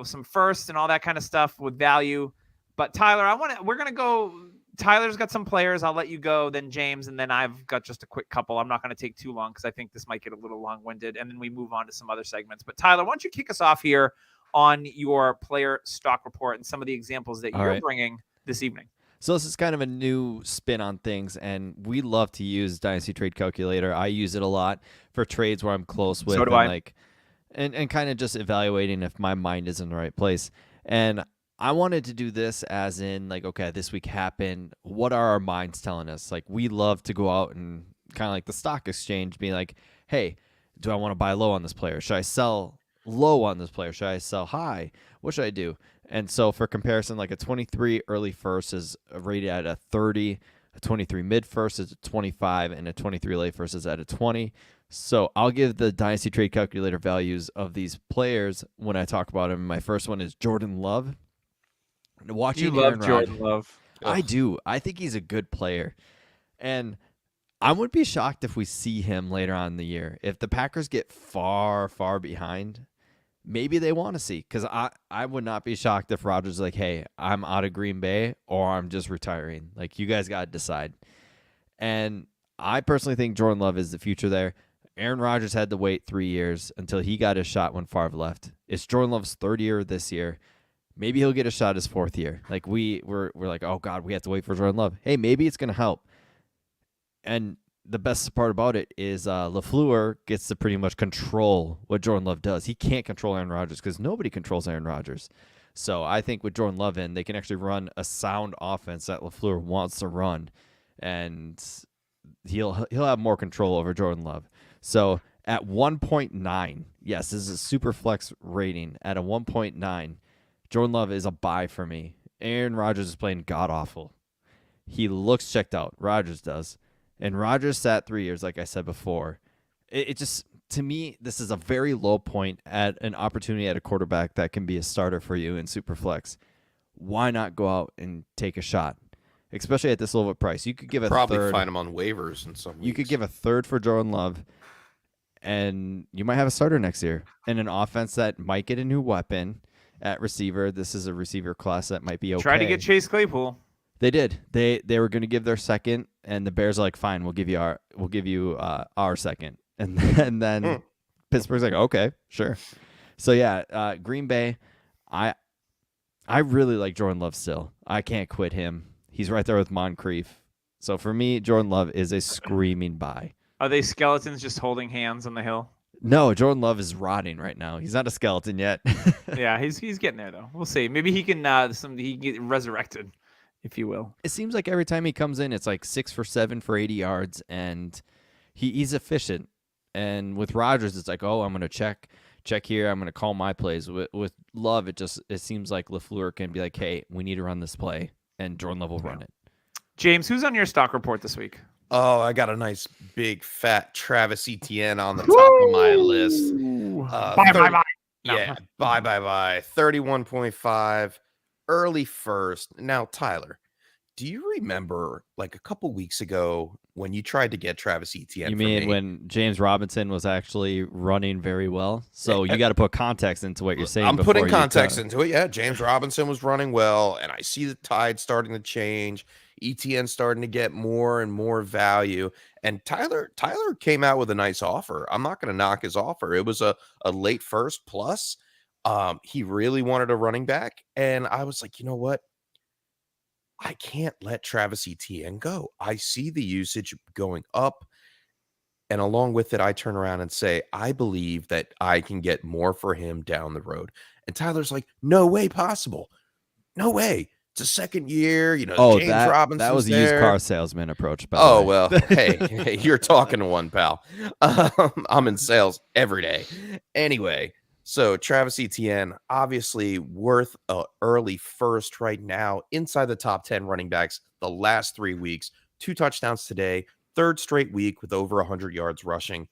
some first and all that kind of stuff with value. But Tyler, we're gonna go. Tyler's got some players. I'll let you go, then James, and then I've got just a quick couple. I'm not going to take too long because I think this might get a little long-winded, and then we move on to some other segments. But Tyler, why don't you kick us off here on your player stock report and some of the examples that you're bringing this evening? So this is kind of a new spin on things, and we love to use Dynasty Trade Calculator. I use it a lot for trades where I'm close with, So do I. And kind of just evaluating if my mind is in the right place. And I wanted to do this as in okay, this week happened. What are our minds telling us? We love to go out and kind of like the stock exchange, be like, hey, do I want to buy low on this player? Should I sell low on this player? Should I sell high? What should I do? And so for comparison, a 23 early first is rated at a 30, a 23 mid first is a 25, and a 23 late first is at a 20. So I'll give the Dynasty Trade Calculator values of these players when I talk about them. My first one is Jordan Love. Watching you love Jordan Love. I do. I think he's a good player. And I would be shocked if we see him later on in the year. If the Packers get far, far behind, maybe they want to see. Because I would not be shocked if Rodgers is like, hey, I'm out of Green Bay or I'm just retiring. You guys got to decide. And I personally think Jordan Love is the future there. Aaron Rodgers had to wait 3 years until he got his shot when Favre left. It's Jordan Love's third year this year. Maybe he'll get a shot his fourth year. We're like, oh God, we have to wait for Jordan Love. Hey, maybe it's gonna help. And the best part about it is LaFleur gets to pretty much control what Jordan Love does. He can't control Aaron Rodgers because nobody controls Aaron Rodgers. So I think with Jordan Love in, they can actually run a sound offense that LaFleur wants to run, and he'll have more control over Jordan Love. So at 1.9, yes, this is a super flex rating. At a 1.9, Jordan Love is a buy for me. Aaron Rodgers is playing god-awful. He looks checked out. Rodgers does. And Rodgers sat 3 years, like I said before. It just, to me, this is a very low point at an opportunity at a quarterback that can be a starter for you in Superflex. Why not go out and take a shot? Especially at this level of price. You could give a Probably third. find him on waivers in some weeks. You could give a third for Jordan Love, and you might have a starter next year. And an offense that might get a new weapon at receiver. This is a receiver class that might be okay. Try to get Chase Claypool. They did. They were going to give their second, and the Bears are like, fine, we'll give you our second, and then Pittsburgh's like, okay, sure. So yeah, Green Bay, I really like Jordan Love still. I can't quit him. He's right there with Moncrief. So for me, Jordan Love is a screaming buy. Are they skeletons just holding hands on the hill? No, Jordan Love is rotting right now. He's not a skeleton yet. Yeah, he's getting there though. We'll see. Maybe he can he can get resurrected, if you will. It seems like every time he comes in, it's 6 for 7 for 80 yards, and he's efficient. And with Rodgers, it's oh, I'm gonna check here. I'm gonna call my plays. With Love, it seems like LaFleur can be like, hey, we need to run this play, and Jordan Love will run it. James, who's on your stock report this week? Oh, I got a nice big fat Travis Etienne on the top of my list. Bye. Yeah, bye. 31.5, early first. Now, Tyler, do you remember a couple weeks ago when you tried to get Travis Etienne? You mean when James Robinson was actually running very well? So you got to put context into what you're saying. I'm putting context into it. Yeah, James Robinson was running well, and I see the tide starting to change. ETN starting to get more and more value. And Tyler came out with a nice offer. I'm not going to knock his offer. It was a late first plus. He really wanted a running back. And I was like, you know what? I can't let Travis Etienne go. I see the usage going up. And along with it, I turn around and say, I believe that I can get more for him down the road. And Tyler's like, no way possible. No way. It's a second year, James Robinson's that was a used car salesman approach. Well, hey, you're talking to one, pal. I'm in sales every day. Anyway, so Travis Etienne, obviously worth an early first right now, inside the top 10 running backs the last 3 weeks, 2 touchdowns today, third straight week with over 100 yards rushing.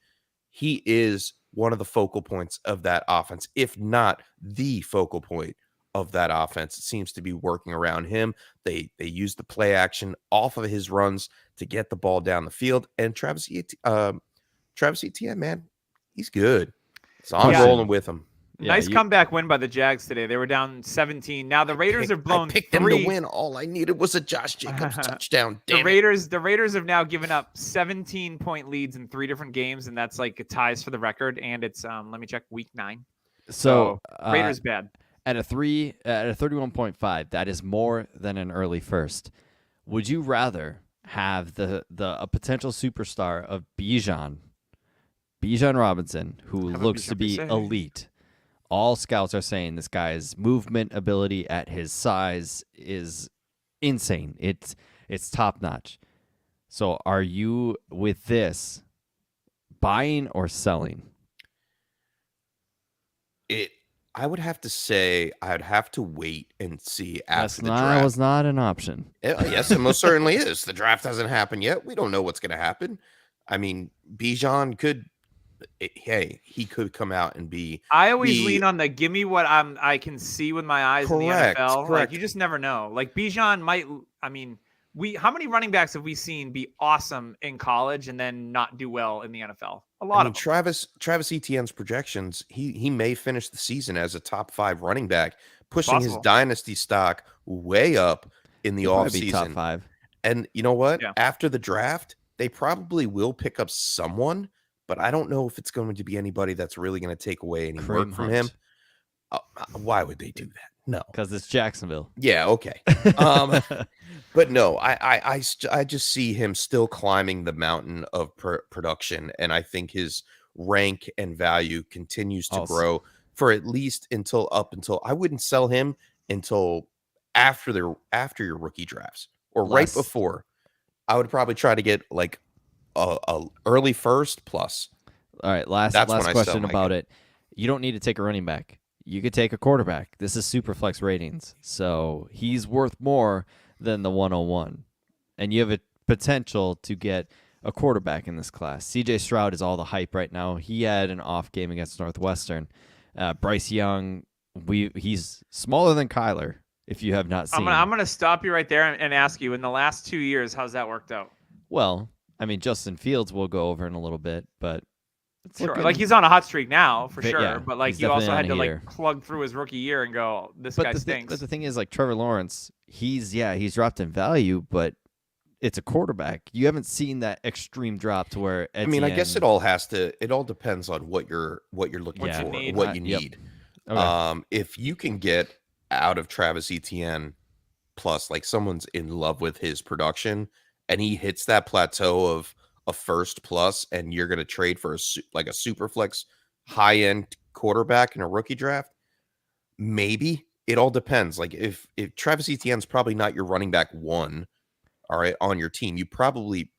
He is one of the focal points of that offense, if not the focal point of that offense. It seems to be working around him. They use the play action off of his runs to get the ball down the field. And Travis Etienne, man, he's good. So I'm Yeah. rolling with him. Yeah, Nice comeback win by the Jags today. They were down 17. Now the Raiders have blown I picked 3. them to win. All I needed was a Josh Jacobs touchdown. The Damn it. Raiders have now given up 17-point leads in 3 different games, and that's like ties for the record. And it's let me check, week 9. So Raiders bad. at a 31.5, that is more than an early first. Would you rather have a potential superstar of Bijan Robinson, who looks to be elite? All scouts are saying this guy's movement ability at his size is insane. It's top notch. So are you with this buying or selling? I would have to say I'd have to wait and see after the That draft. was not an option. Yes, it most certainly is. The draft hasn't happened yet. We don't know what's going to happen. I mean, Bijan could. He could come out and be. I always lean on the give me what I can see with my eyes in the NFL. Correct. Like, you just never know. Like, Bijan might. I mean, how many running backs have we seen be awesome in college and then not do well in the NFL? A lot of them. Travis Etienne's projections. He may finish the season as a top 5 running back, pushing his dynasty stock way up in the offseason. Top 5. And you know what? Yeah. After the draft, they probably will pick up someone. But I don't know if it's going to be anybody that's really going to take away any work from him. Why would they do that? No, because it's Jacksonville. Yeah, okay. But no, I just see him still climbing the mountain of production, and I think his rank and value continues to grow for at least until I wouldn't sell him until after your rookie drafts or right before. I would probably try to get like a early first plus. All right, last question about it. You don't need to take a running back. You could take a quarterback. This is super flex ratings, so he's worth more than the 101. And you have a potential to get a quarterback in this class. CJ Stroud is all the hype right now. He had an off game against Northwestern. Bryce Young, he's smaller than Kyler, if you have not seen. I'm gonna stop you right there and ask you, in the last 2 years, how's that worked out? Well, I mean, Justin Fields we'll go over in a little bit, but sure, like he's on a hot streak now for sure. Yeah, but like you also had to like plug through his rookie year and go, this guy stinks. But the thing is, like Trevor Lawrence, he's dropped in value, but it's a quarterback. You haven't seen that extreme drop to where Etienne, I mean, I guess it all depends on what you're looking for, what you need. Okay. If you can get out of Travis Etienne, plus like someone's in love with his production, and he hits that plateau of a first plus, and you're going to trade for a super flex high end quarterback in a rookie draft, maybe. It all depends. Like if Travis Etienne's probably not your running back 1, all right, on your team, you probably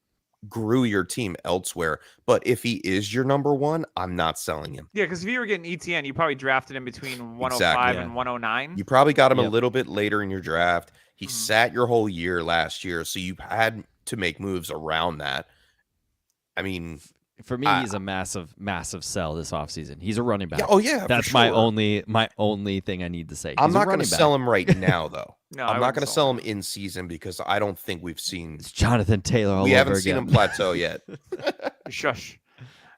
grew your team elsewhere. But if he is your number 1, I'm not selling him. Yeah, because if you were getting Etienne, you probably drafted him between 105 and 109. You probably got him a little bit later in your draft. He sat your whole year last year, so you had to make moves around that. I mean, for me, he's a massive sell this offseason. He's a running back. Yeah, that's for sure. my only thing I need to say. I'm not going to sell him right now, though. No, I'm not going to sell him in season because I don't think we've seen. It's Jonathan Taylor. We haven't seen him plateau yet. Shush.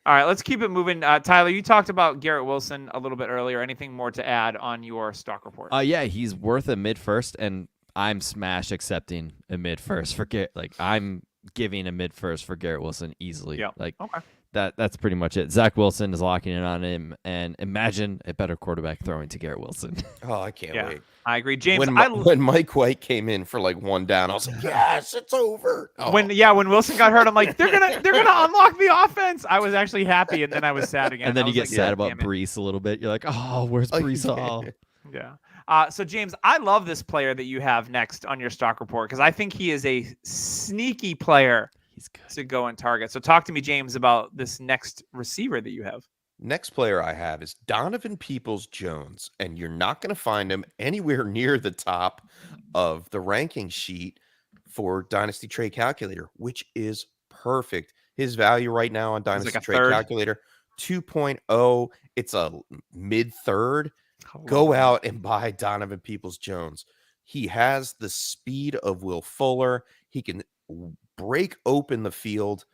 All right, let's keep it moving. Tyler, you talked about Garrett Wilson a little bit earlier. Anything more to add on your stock report? Yeah, he's worth a mid first, and I'm smash accepting a mid first for Garrett. Like I'm giving a mid first for Garrett Wilson easily. Yeah. Like okay. That's pretty much it. Zach Wilson is locking in on him, and imagine a better quarterback throwing to Garrett Wilson. Oh, I can't wait. I agree, James. When Mike White came in for like 1 down, I was like, yes, it's over. Oh. When Wilson got hurt, I'm like, they're gonna unlock the offense. I was actually happy, and then I was sad again. And then you get sad about Brees a little bit. You're like, oh, where's Brees Hall? Yeah. So James, I love this player that you have next on your stock report because I think he is a sneaky player. He's good to go and target. So talk to me, James, about this next receiver that you have. Next player I have is Donovan Peoples-Jones, and you're not going to find him anywhere near the top of the ranking sheet for Dynasty Trade Calculator, which is perfect. His value right now on Dynasty Trade Calculator, 2.0. It's a mid-third. Go out and buy Donovan Peoples-Jones. He has the speed of Will Fuller. He can break open the field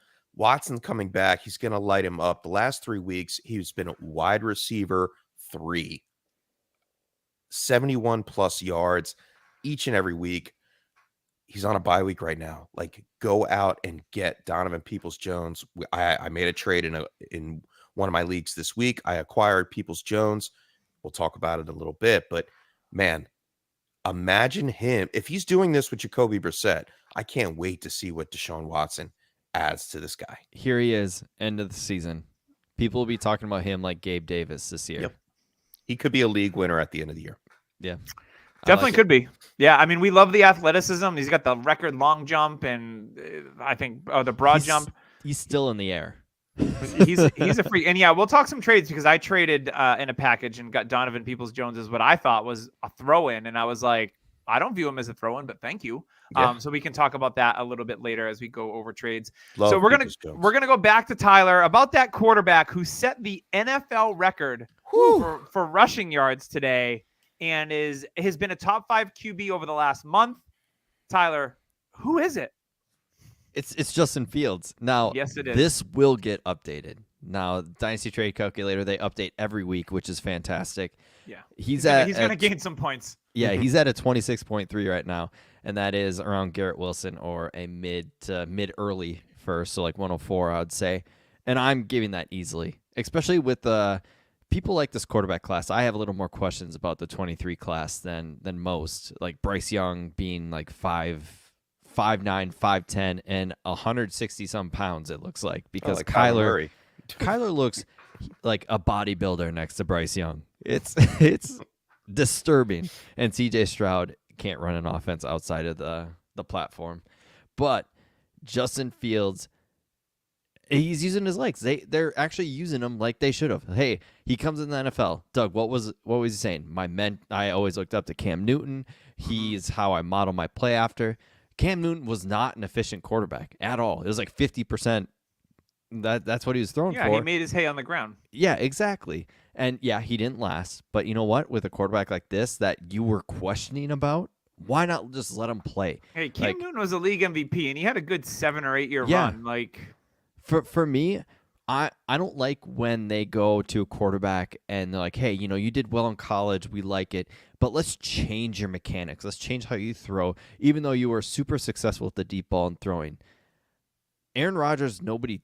Watson's coming back. He's going to light him up. The last 3 weeks, he's been a wide receiver 3, 71 plus yards each and every week. He's on a bye week right now. Like, go out and get Donovan Peoples-Jones. I made a trade in one of my leagues this week. I acquired Peoples-Jones. We'll talk about it a little bit, but man, imagine him. If he's doing this with Jacoby Brissett, I can't wait to see what Deshaun Watson adds to this guy. Here he is, end of the season. People will be talking about him like Gabe Davis this year. Yep. He could be a league winner at the end of the year. Yeah. Definitely could be. Yeah, I mean, we love the athleticism. He's got the record long jump and I think the broad jump. He's still in the air. He's a freak. And yeah, we'll talk some trades because I traded in a package and got Donovan Peoples-Jones as what I thought was a throw-in. And I was like, I don't view him as a throw-in, but thank you. Yeah. So we can talk about that a little bit later as we go over trades. Love so we're Peoples-Jones. gonna go back to Tyler about that quarterback who set the NFL record for rushing yards today and has been a top 5 QB over the last month. Tyler, who is it? It's Justin Fields. Now, yes, it is. This will get updated. Now, Dynasty Trade Calculator, they update every week, which is fantastic. Yeah. He's going to gain some points. Yeah, he's at a 26.3 right now, and that is around Garrett Wilson or a mid early first, so like 104, I would say. And I'm giving that easily, especially with people like this quarterback class. I have a little more questions about the 23 class than most, like Bryce Young being like 5'9", 5'10", and 160-some pounds, it looks like, because like Kyler looks like a bodybuilder next to Bryce Young. It's disturbing. And CJ Stroud can't run an offense outside of the platform. But Justin Fields, he's using his legs. They're actually using him like they should have. Hey, he comes in the NFL. Doug, what was he saying? I always looked up to Cam Newton. He's how I model my play after. Cam Newton was not an efficient quarterback at all. It was like 50%. That's what he was throwing for. Yeah, he made his hay on the ground. Yeah, exactly. And yeah, he didn't last. But you know what? With a quarterback like this that you were questioning about, why not just let him play? Hey, Cam Newton was a league MVP, and he had a good 7 or 8 year run. Like, for me, I don't like when they go to a quarterback and they're like, hey, you did well in college. We like it. But let's change your mechanics. Let's change how you throw, even though you were super successful with the deep ball and throwing. Aaron Rodgers, nobody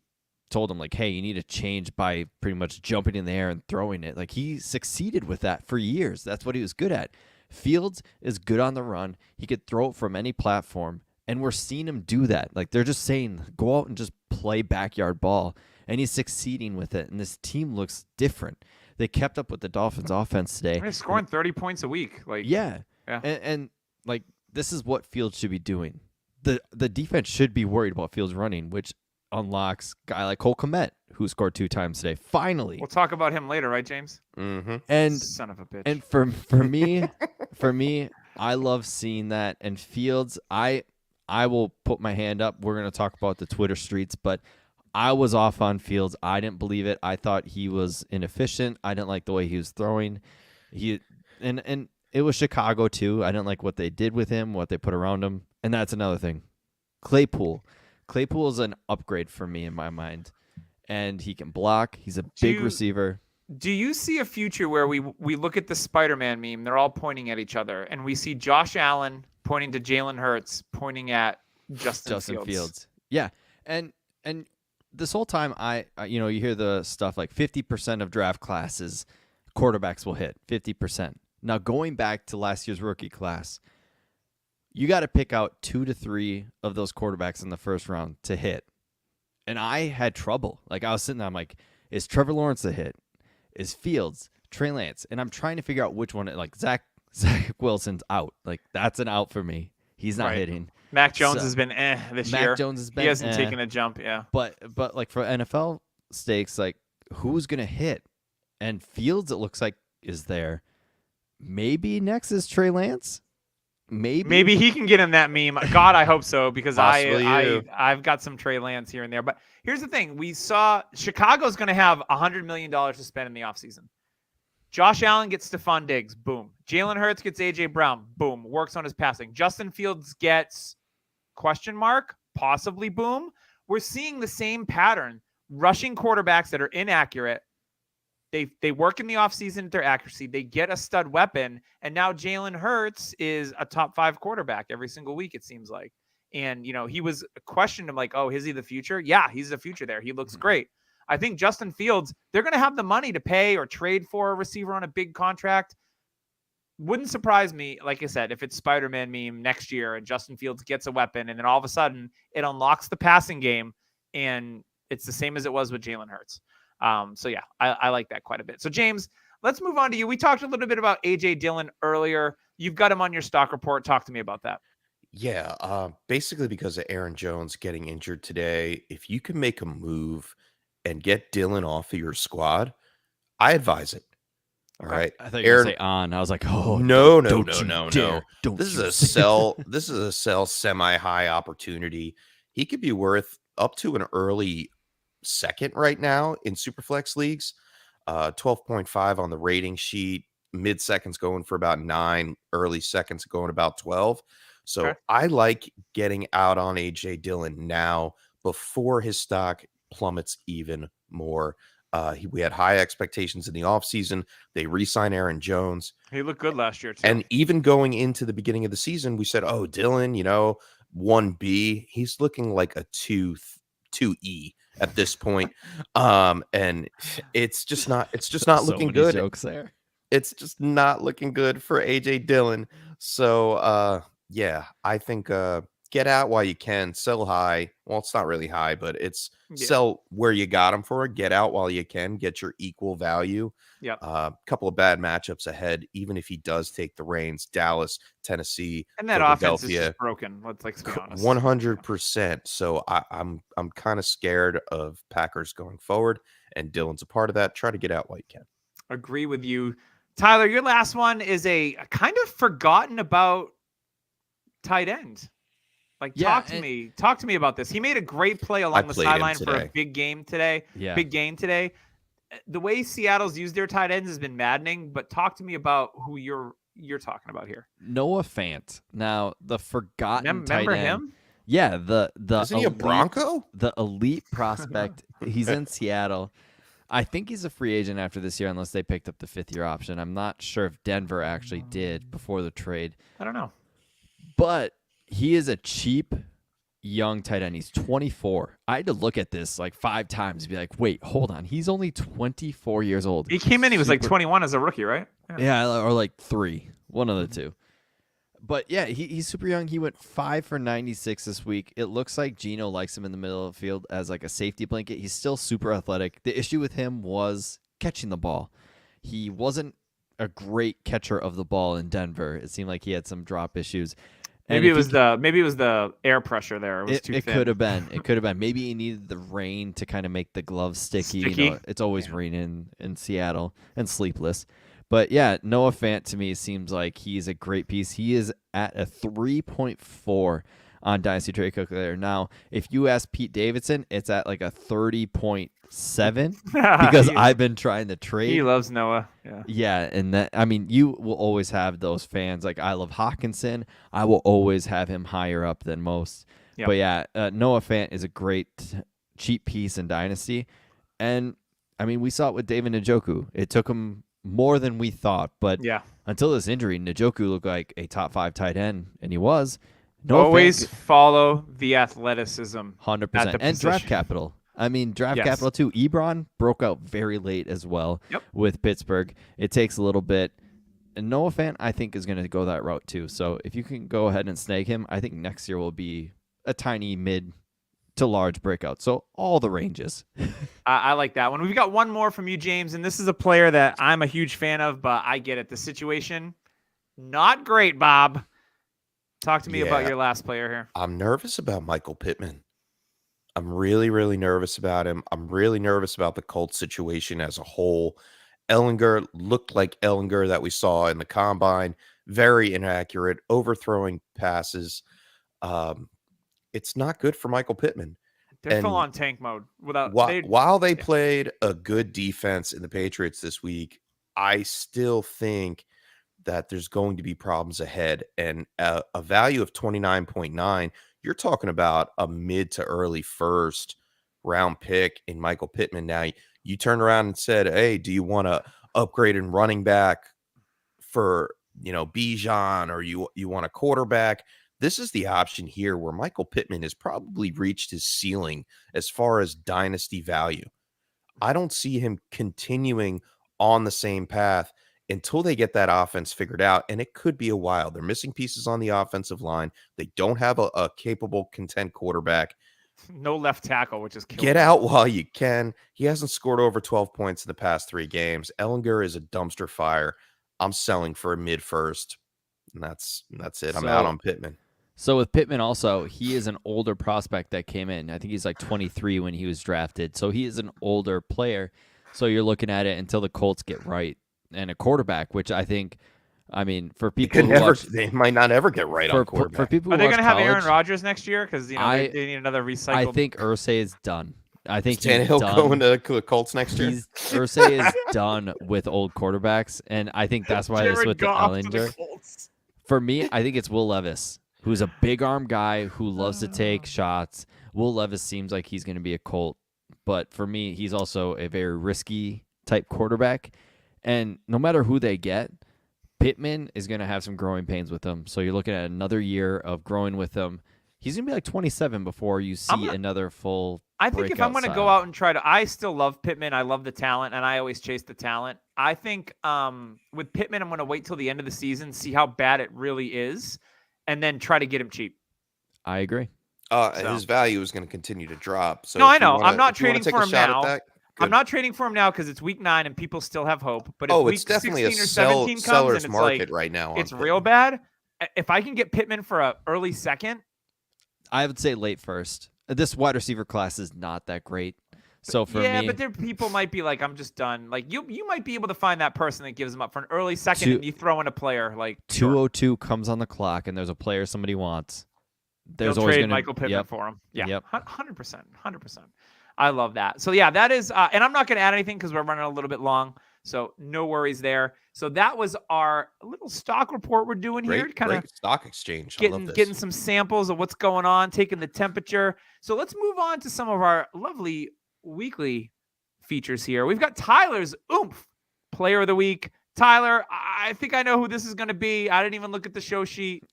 told him, like, hey, you need to change by pretty much jumping in the air and throwing it. Like, he succeeded with that for years. That's what he was good at. Fields is good on the run. He could throw it from any platform, and we're seeing him do that. Like, they're just saying, go out and just play backyard ball, and he's succeeding with it, and this team looks different. They kept up with the Dolphins' offense today. They're scoring 30 points a week. Like, yeah. And like, this is what Fields should be doing. The defense should be worried about Fields running, which unlocks a guy like Cole Kmet, who scored 2 times today. Finally. We'll talk about him later, right, James? Mm-hmm. And son of a bitch. And for me, I love seeing that. And Fields, I will put my hand up. We're going to talk about the Twitter streets, but I was off on Fields. I didn't believe it. I thought he was inefficient. I didn't like the way he was throwing. And it was Chicago too. I didn't like what they did with him, what they put around him. And that's another thing. Claypool is an upgrade for me in my mind. And he can block. He's a big receiver. Do you see a future where we look at the Spider-Man meme, they're all pointing at each other, and we see Josh Allen pointing to Jalen Hurts, pointing at Justin Fields? Yeah. And this whole time, you hear the stuff like 50% of draft classes, quarterbacks will hit 50%. Now, going back to last year's rookie class, you got to pick out 2 to 3 of those quarterbacks in the first round to hit. And I had trouble. Like, I was sitting there, I'm like, is Trevor Lawrence a hit? Is Fields? Trey Lance? And I'm trying to figure out which one. Like, Zach Wilson's out. Like, that's an out for me. He's not hitting. Mac Jones has been this year. Mac Jones has been He hasn't taken a jump, yeah. But like for NFL stakes, like who's gonna hit? And Fields, it looks like, is there. Maybe next is Trey Lance. Maybe he can get in that meme. God, I hope so, because I've got some Trey Lance here and there. But here's the thing: we saw Chicago's going to have $100 million to spend in the offseason. Josh Allen gets Stephon Diggs, boom. Jalen Hurts gets AJ Brown, boom. Works on his passing. Justin Fields gets question mark, possibly boom. we're seeing the same pattern. Rushing quarterbacks that are inaccurate. They work in the offseason at their accuracy. They get a stud weapon, and now Jalen Hurts is a top 5 quarterback every single week, it seems like. And, he was questioned him like, oh, is he the future? Yeah, he's the future there. He looks great. I think Justin Fields, they're going to have the money to pay or trade for a receiver on a big contract. Wouldn't surprise me, like I said, if it's Spider-Man meme next year and Justin Fields gets a weapon and then all of a sudden it unlocks the passing game and it's the same as it was with Jalen Hurts. So yeah, I like that quite a bit. So James, let's move on to you. We talked a little bit about AJ Dillon earlier. You've got him on your stock report. Talk to me about that. Yeah, basically because of Aaron Jones getting injured today, if you can make a move and get Dillon off of your squad, I advise it. All right. I thought you were going to say on. I was like, oh, no. Don't This is a sell. This is a sell semi-high opportunity. He could be worth up to an early second right now in Superflex leagues. 12.5 on the rating sheet. Mid seconds going for about 9. Early seconds going about 12. So Okay. I like getting out on AJ Dillon now before his stock plummets even more. We had high expectations in the offseason. They re-signed Aaron Jones. He looked good last year, too. And even going into the beginning of the season, we said, oh, Dillon, 1B. He's looking like a 2E at this point. And it's just not looking good. Jokes there. It's just not looking good for AJ Dillon. So yeah, I think get out while you can, sell high. Well, it's not really high, but it's sell where you got him for. Get out while you can, get your equal value. Yep. Couple of bad matchups ahead, even if he does take the reins. Dallas, Tennessee, and that offense is Philadelphia, just broken. Let's be honest. 100%. So I'm kind of scared of Packers going forward, and Dillon's a part of that. Try to get out while you can. Agree with you. Tyler, your last one is a kind of forgotten about tight end. Talk to me about this. He made a great play along the sideline for a big game today. Yeah. Big game today. The way Seattle's used their tight ends has been maddening, but talk to me about who you're talking about here. Noah Fant. Now, the forgotten tight end. Remember him? Yeah, the Isn't he a Bronco? The elite prospect. He's in Seattle. I think he's a free agent after this year unless they picked up the 5th-year option. I'm not sure if Denver actually did before the trade. I don't know. But he is a cheap young tight end. He's 24. I had to look at this 5 times and be like, wait, hold on. He's only 24 years old. He came in, he was 21 as a rookie, right? Yeah, or 3. One of the two. But yeah, he's super young. He went 5 for 96 this week. It looks like Geno likes him in the middle of the field as a safety blanket. He's still super athletic. The issue with him was catching the ball. He wasn't a great catcher of the ball in Denver. It seemed like he had some drop issues. Maybe it was the air pressure there. It was too thin. It could have been. It could have been. Maybe he needed the rain to kind of make the gloves sticky. It's always raining in Seattle and sleepless. But yeah, Noah Fant to me seems like he's a great piece. He is at a 3.4 on Dynasty Trade Calculator. Now, if you ask Pete Davidson, it's at a 30.7 because I've been trying to trade. He loves Noah. Yeah, and you will always have those fans. I love Hawkinson. I will always have him higher up than most. Yep. But yeah, Noah Fant is a great cheap piece in Dynasty. And we saw it with David Njoku. It took him more than we thought, but until this injury, Njoku looked like a top 5 tight end, and he was. Always follow the athleticism. 100%. And draft capital. Capital too. Ebron broke out very late as well with Pittsburgh. It takes a little bit. And Noah Fant, I think, is going to go that route too. So if you can go ahead and snag him, I think next year will be a tiny mid to large breakout. So all the ranges. I like that one. We've got one more from you, James, and this is a player that I'm a huge fan of, but I get it. The situation, not great, Bob. Talk to me about your last player here. I'm nervous about Michael Pittman. I'm really, really nervous about him. I'm really nervous about the Colts situation as a whole. Ellinger looked like Ellinger that we saw in the combine. Very inaccurate, overthrowing passes. It's not good for Michael Pittman. They're full on tank mode. While they played a good defense in the Patriots this week, I still think that there's going to be problems ahead. And a value of 29.9, you're talking about a mid to early first round pick in Michael Pittman. Now you turned around and said, hey, do you want to upgrade in running back for, Bijan, or you want a quarterback? This is the option here where Michael Pittman has probably reached his ceiling as far as dynasty value. I don't see him continuing on the same path until they get that offense figured out. And it could be a while. They're missing pieces on the offensive line. They don't have a capable, content quarterback. No left tackle, which is killing Get me. out while you can. He hasn't scored over 12 points in the past 3 games. Ellinger is a dumpster fire. I'm selling for a mid first. And that's it. I'm out on Pittman. So with Pittman also, he is an older prospect that came in. I think he's like 23 when he was drafted. So he is an older player. So you're looking at it until the Colts get right. And a quarterback, which I think, for people they might not ever get right on quarterback. For people Are they going to have Aaron Rodgers next year? Because they need another recycle. I think Irsay is done. I think is Tannehill going to Colts next year? Irsay is done with old quarterbacks, and I think that's why they switched to Ellinger. For me, I think it's Will Levis, who's a big arm guy who loves to take shots. Will Levis seems like he's going to be a Colt, but for me, he's also a very risky type quarterback. And no matter who they get, Pittman is going to have some growing pains with him. So you're looking at another year of growing with him. He's going to be like 27 before you see another full I think if I'm going to go out and try to – I still love Pittman. I love the talent, and I always chase the talent. I think with Pittman, I'm going to wait till the end of the season, see how bad it really is, and then try to get him cheap. I agree. His value is going to continue to drop. So no, I know. I'm not trading for him now. Good. I'm not trading for him now because it's week 9 and people still have hope. But if it's definitely 16 or 17 comes and it's market right now. It's real bad. If I can get Pittman for an early second, I would say late first. This wide receiver class is not that great. So for me, but there people might be like, I'm just done. Like you might be able to find that person that gives him up for an early second, and you throw in a player like 202 comes on the clock, and there's a player somebody wants. There's always trade Michael Pittman for him. Yeah, 100%. I love that. So yeah, that is, and I'm not going to add anything because we're running a little bit long. So no worries there. So that was our little stock report we're doing here. Kind of stock exchange. Getting some samples of what's going on, taking the temperature. So let's move on to some of our lovely weekly features here. We've got Tyler's Oomph Player of the Week. Tyler, I think I know who this is going to be. I didn't even look at the show sheet.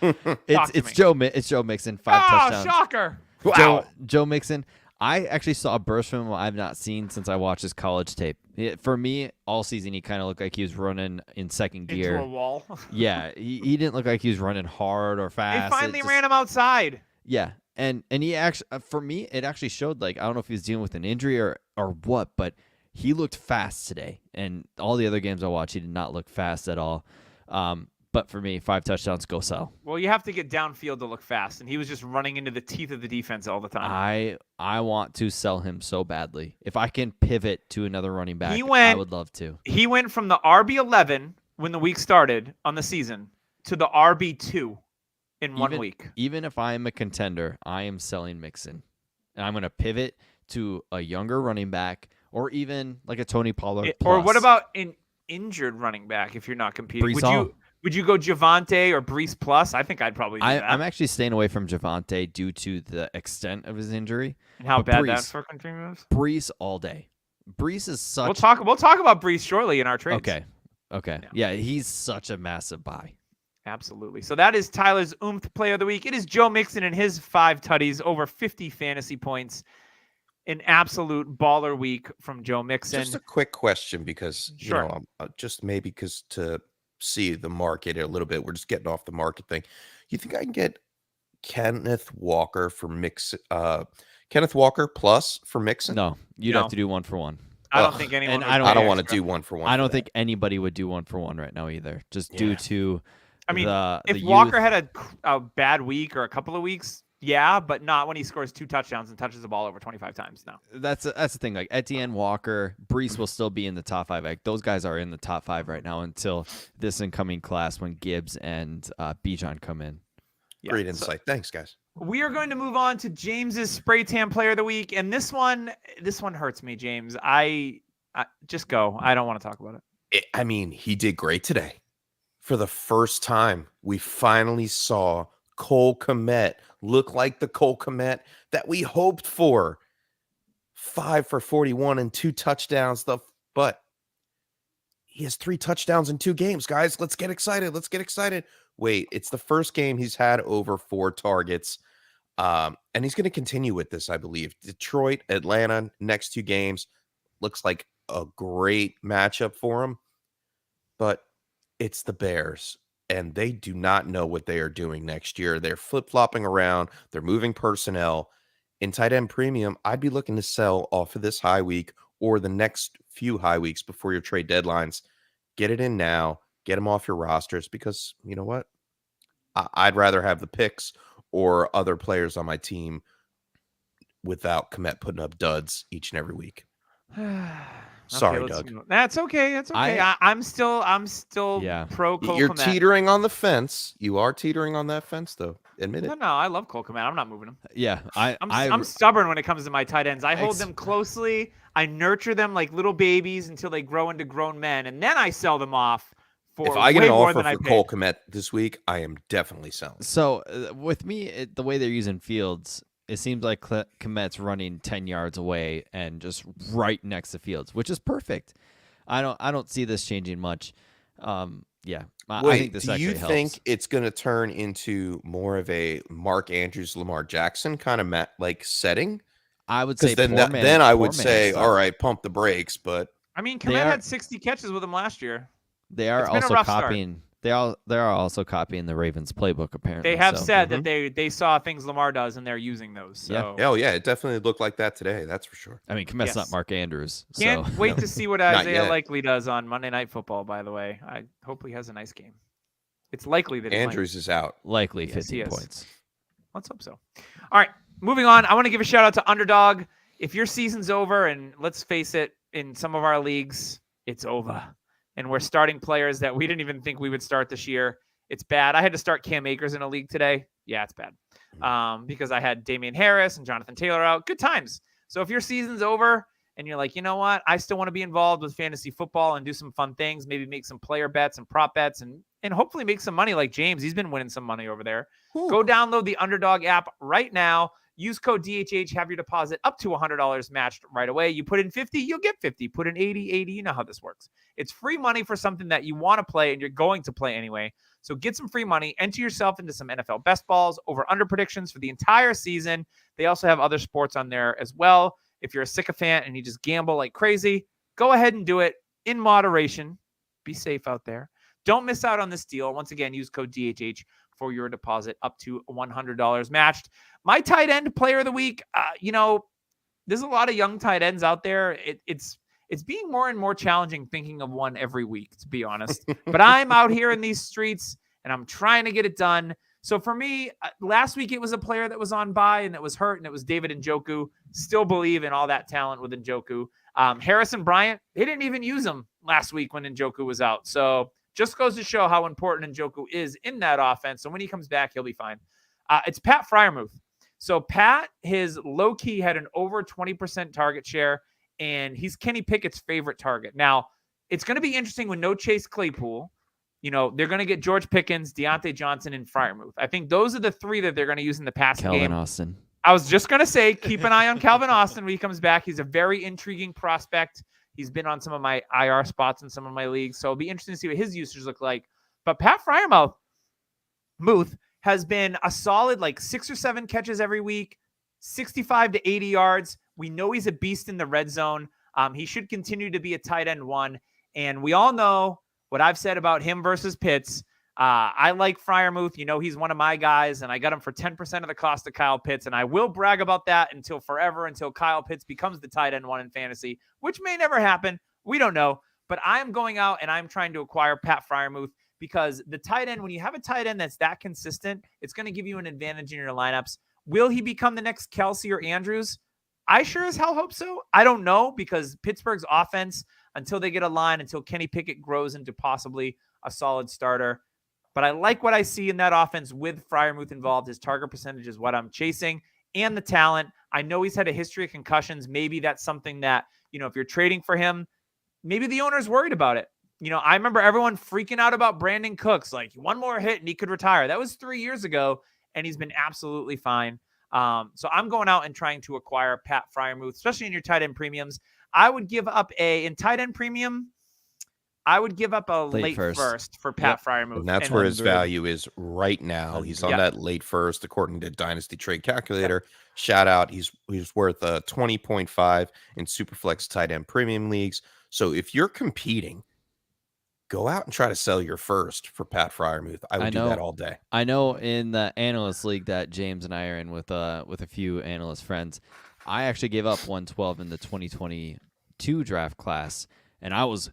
It's Joe Mixon, 5 touchdowns. Shocker. Wow. Joe Mixon. I actually saw a burst from him I've not seen since I watched his college tape. For me, all season, he kind of looked like he was running in second gear. Into a wall. Yeah, he didn't look like he was running hard or fast. They finally ran him outside. Yeah, and he actually, for me, it actually showed, like, I don't know if he was dealing with an injury or what, but he looked fast today. And all the other games I watched, he did not look fast at all. But for me, 5 touchdowns, go sell. Well, you have to get downfield to look fast, and he was just running into the teeth of the defense all the time. I want to sell him so badly. If I can pivot to another running back, I would love to. He went from the RB11 when the week started on the season to the RB2 in 1 week. Even if I am a contender, I am selling Mixon. And I'm going to pivot to a younger running back or even like a Tony Pollard plus. Or what about an injured running back if you're not competing? Would you go Javonte or Brees plus? I think I'd probably do that. I'm actually staying away from Javonte due to the extent of his injury. And how bad that fucking team is? Brees all day. Brees is such... We'll talk about Brees shortly in our trades. Okay. Yeah, he's such a massive buy. Absolutely. So that is Tyler's Oomph Player of the Week. It is Joe Mixon and his 5 tutties, over 50 fantasy points. An absolute baller week from Joe Mixon. Just a quick question because, just maybe because to see the market a little bit, we're just getting off the market thing. You think I can get Kenneth Walker plus for Mixon? No, you'd have to do 1 for 1. I don't think anyone. I don't want to do 1 for 1. I don't think anybody would do 1 for 1 right now either. Just due to, if Walker had a bad week or a couple of weeks, yeah, but not when he scores 2 touchdowns and touches the ball over 25 times. No, that's the thing. Like Etienne, Walker, Brees will still be in the top 5. Like those guys are in the top 5 right now until this incoming class when Gibbs and Bijan come in. Yeah, great insight. Thanks, guys. We are going to move on to James's Spray Tan Player of the Week, and this one hurts me, James. I just go. I don't want to talk about it. He did great today. For the first time, we finally saw Cole Kmet look like the Cole Kmet that we hoped for. 5 for 41 and 2 touchdowns. But he has 3 touchdowns in 2 games, guys. Let's get excited. Let's get excited. Wait, it's the first game he's had over 4 targets. And he's going to continue with this, I believe. Detroit, Atlanta, next 2 games. Looks like a great matchup for him. But it's the Bears, and they do not know what they are doing next year. They're flip-flopping around. They're moving personnel. In tight end premium, I'd be looking to sell off of this high week or the next few high weeks before your trade deadlines. Get it in now. Get them off your rosters because, you know what? I'd rather have the picks or other players on my team without Kmet putting up duds each and every week. Sorry, Doug. That's okay. That's okay. I'm still pro Cole You're Kmet. teetering on the fence. You are teetering on that fence, though. Admit it. No, I love Cole Kmet. I'm not moving him. Yeah, I'm stubborn when it comes to my tight ends. I hold them closely. I nurture them like little babies until they grow into grown men, and then I sell them off for if I get an offer for Cole Kmet this week, I am definitely selling. So with me, the way they're using Fields, it seems like Kmet's running 10 yards away and just right next to Fields, which is perfect. I don't see this changing much. Yeah. Wait, I think this do you helps. think it's going to turn into more of a Mark Andrews, Lamar Jackson kind of like setting? I would say then I would say, all right, pump the brakes. But I mean, Kmet had 60 catches with him last year. They are also copying. They are also copying the Ravens playbook. Apparently, they have said that they saw things Lamar does and they're using those. So. Yeah. Oh yeah, it definitely looked like that today. That's for sure. I mean, Kmet's not Mark Andrews. Can't so. wait to see what Isaiah Likely does on Monday Night Football. By the way, I hope he has a nice game. It's likely that Andrews is out. Likely 15 points. Let's hope so. All right, moving on. I want to give a shout out to Underdog. If your season's over, and let's face it, in some of our leagues, it's over. And we're starting players that we didn't even think we would start this year. It's bad. I had to start Cam Akers in a league today. Yeah, it's bad. Because I had Damian Harris and Jonathan Taylor out. Good times. So if your season's over and you're like, you know what? I still want to be involved with fantasy football and do some fun things, maybe make some player bets and prop bets and hopefully make some money like James. He's been winning some money over there. Go download the Underdog app right now. Use code DHH, have your deposit up to $100 matched right away. You put in 50, you'll get 50. Put in 80. You know how this works. It's free money for something that you want to play and you're going to play anyway. So get some free money. Enter yourself into some NFL best balls, over-under predictions for the entire season. They also have other sports on there as well. If you're a sycophant and you just gamble like crazy, go ahead and do it in moderation. Be safe out there. Don't miss out on this deal. Once again, use code DHH for your deposit up to $100 matched. My tight end player of the week, there's a lot of young tight ends out there. It's being more and more challenging thinking of one every week, to be honest. But I'm out here in these streets, and I'm trying to get it done. So for me, last week it was a player that was on bye and that was hurt, and it was David Njoku. Still believe in all that talent with Njoku. Harrison Bryant, they didn't even use him last week when Njoku was out. So just goes to show how important Njoku is in that offense. So when he comes back, he'll be fine. It's Pat Freiermuth. So Pat, his low-key had an over 20% target share, and he's Kenny Pickett's favorite target. Now, it's going to be interesting with no Chase Claypool. They're going to get George Pickens, Deontay Johnson, and Freiermuth. I think those are the three that they're going to use in the passing game. Calvin Austin. I was just going to say, keep an eye on Calvin Austin when he comes back. He's a very intriguing prospect. He's been on some of my IR spots in some of my leagues, so it'll be interesting to see what his usage look like. But Pat Freiermuth has been a solid 6 or 7 catches every week, 65 to 80 yards. We know he's a beast in the red zone. He should continue to be a tight end one. And we all know what I've said about him versus Pitts. I like Freiermuth. He's one of my guys, and I got him for 10% of the cost of Kyle Pitts. And I will brag about that until Kyle Pitts becomes the tight end one in fantasy, which may never happen. We don't know. But I'm going out and I'm trying to acquire Pat Freiermuth because the tight end, when you have a tight end that's that consistent, it's going to give you an advantage in your lineups. Will he become the next Kelsey or Andrews? I sure as hell hope so. I don't know because Pittsburgh's offense, until they get a line, until Kenny Pickett grows into possibly a solid starter. But I like what I see in that offense with Freiermuth involved. His target percentage is what I'm chasing and the talent. I know he's had a history of concussions. Maybe that's something that, if you're trading for him, maybe the owner's worried about it. I remember everyone freaking out about Brandon Cooks, like one more hit and he could retire. That was 3 years ago. and he's been absolutely fine. So I'm going out and trying to acquire Pat Fryermuth, especially in your tight end premiums. I would give up in tight end premium. I would give up a late first for Pat Fryermuth. And that's where his value is right now. He's on that late first, according to Dynasty Trade Calculator. Shout out. He's worth 20.5 in Superflex tight end premium leagues. So if you're competing, go out and try to sell your first for Pat Fryermuth. I would do that all day. I know in the analyst league that James and I are in with a few analyst friends, I actually gave up 112 in the 2022 draft class, and I was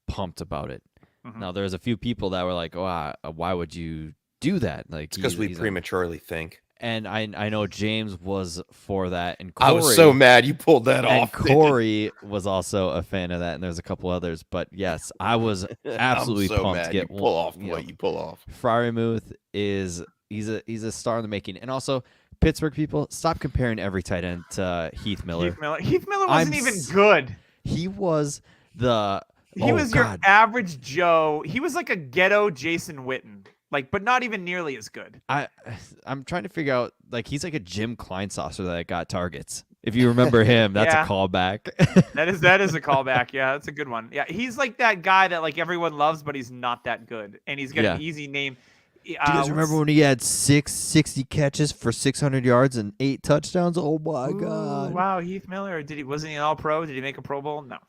pumped about it. Mm-hmm. Now there's a few people that were like, "Oh, why would you do that?" Like, because we prematurely think. And I know James was for that, and Corey, I was so mad you pulled that off. Corey was also a fan of that, and there's a couple others. But yes, I was absolutely pumped to get you pull off what you pull off. Fryermuth is he's a star in the making, and also Pittsburgh people, stop comparing every tight end to Heath Miller. Heath Miller wasn't even good. He was the. He was your average Joe. He was like a ghetto Jason Witten. Like, but not even nearly as good. I'm trying to figure out, like, he's like a Jim Kleinsasser that got targets. If you remember him, that's a callback. that is a callback. Yeah, that's a good one. Yeah, he's like that guy that like everyone loves, but he's not that good, and he's got an easy name. Do you guys remember when he had 660 catches for 600 yards and 8 touchdowns? Oh my God! Wow, Heath Miller. Wasn't he an All-Pro? Did he make a Pro Bowl? No.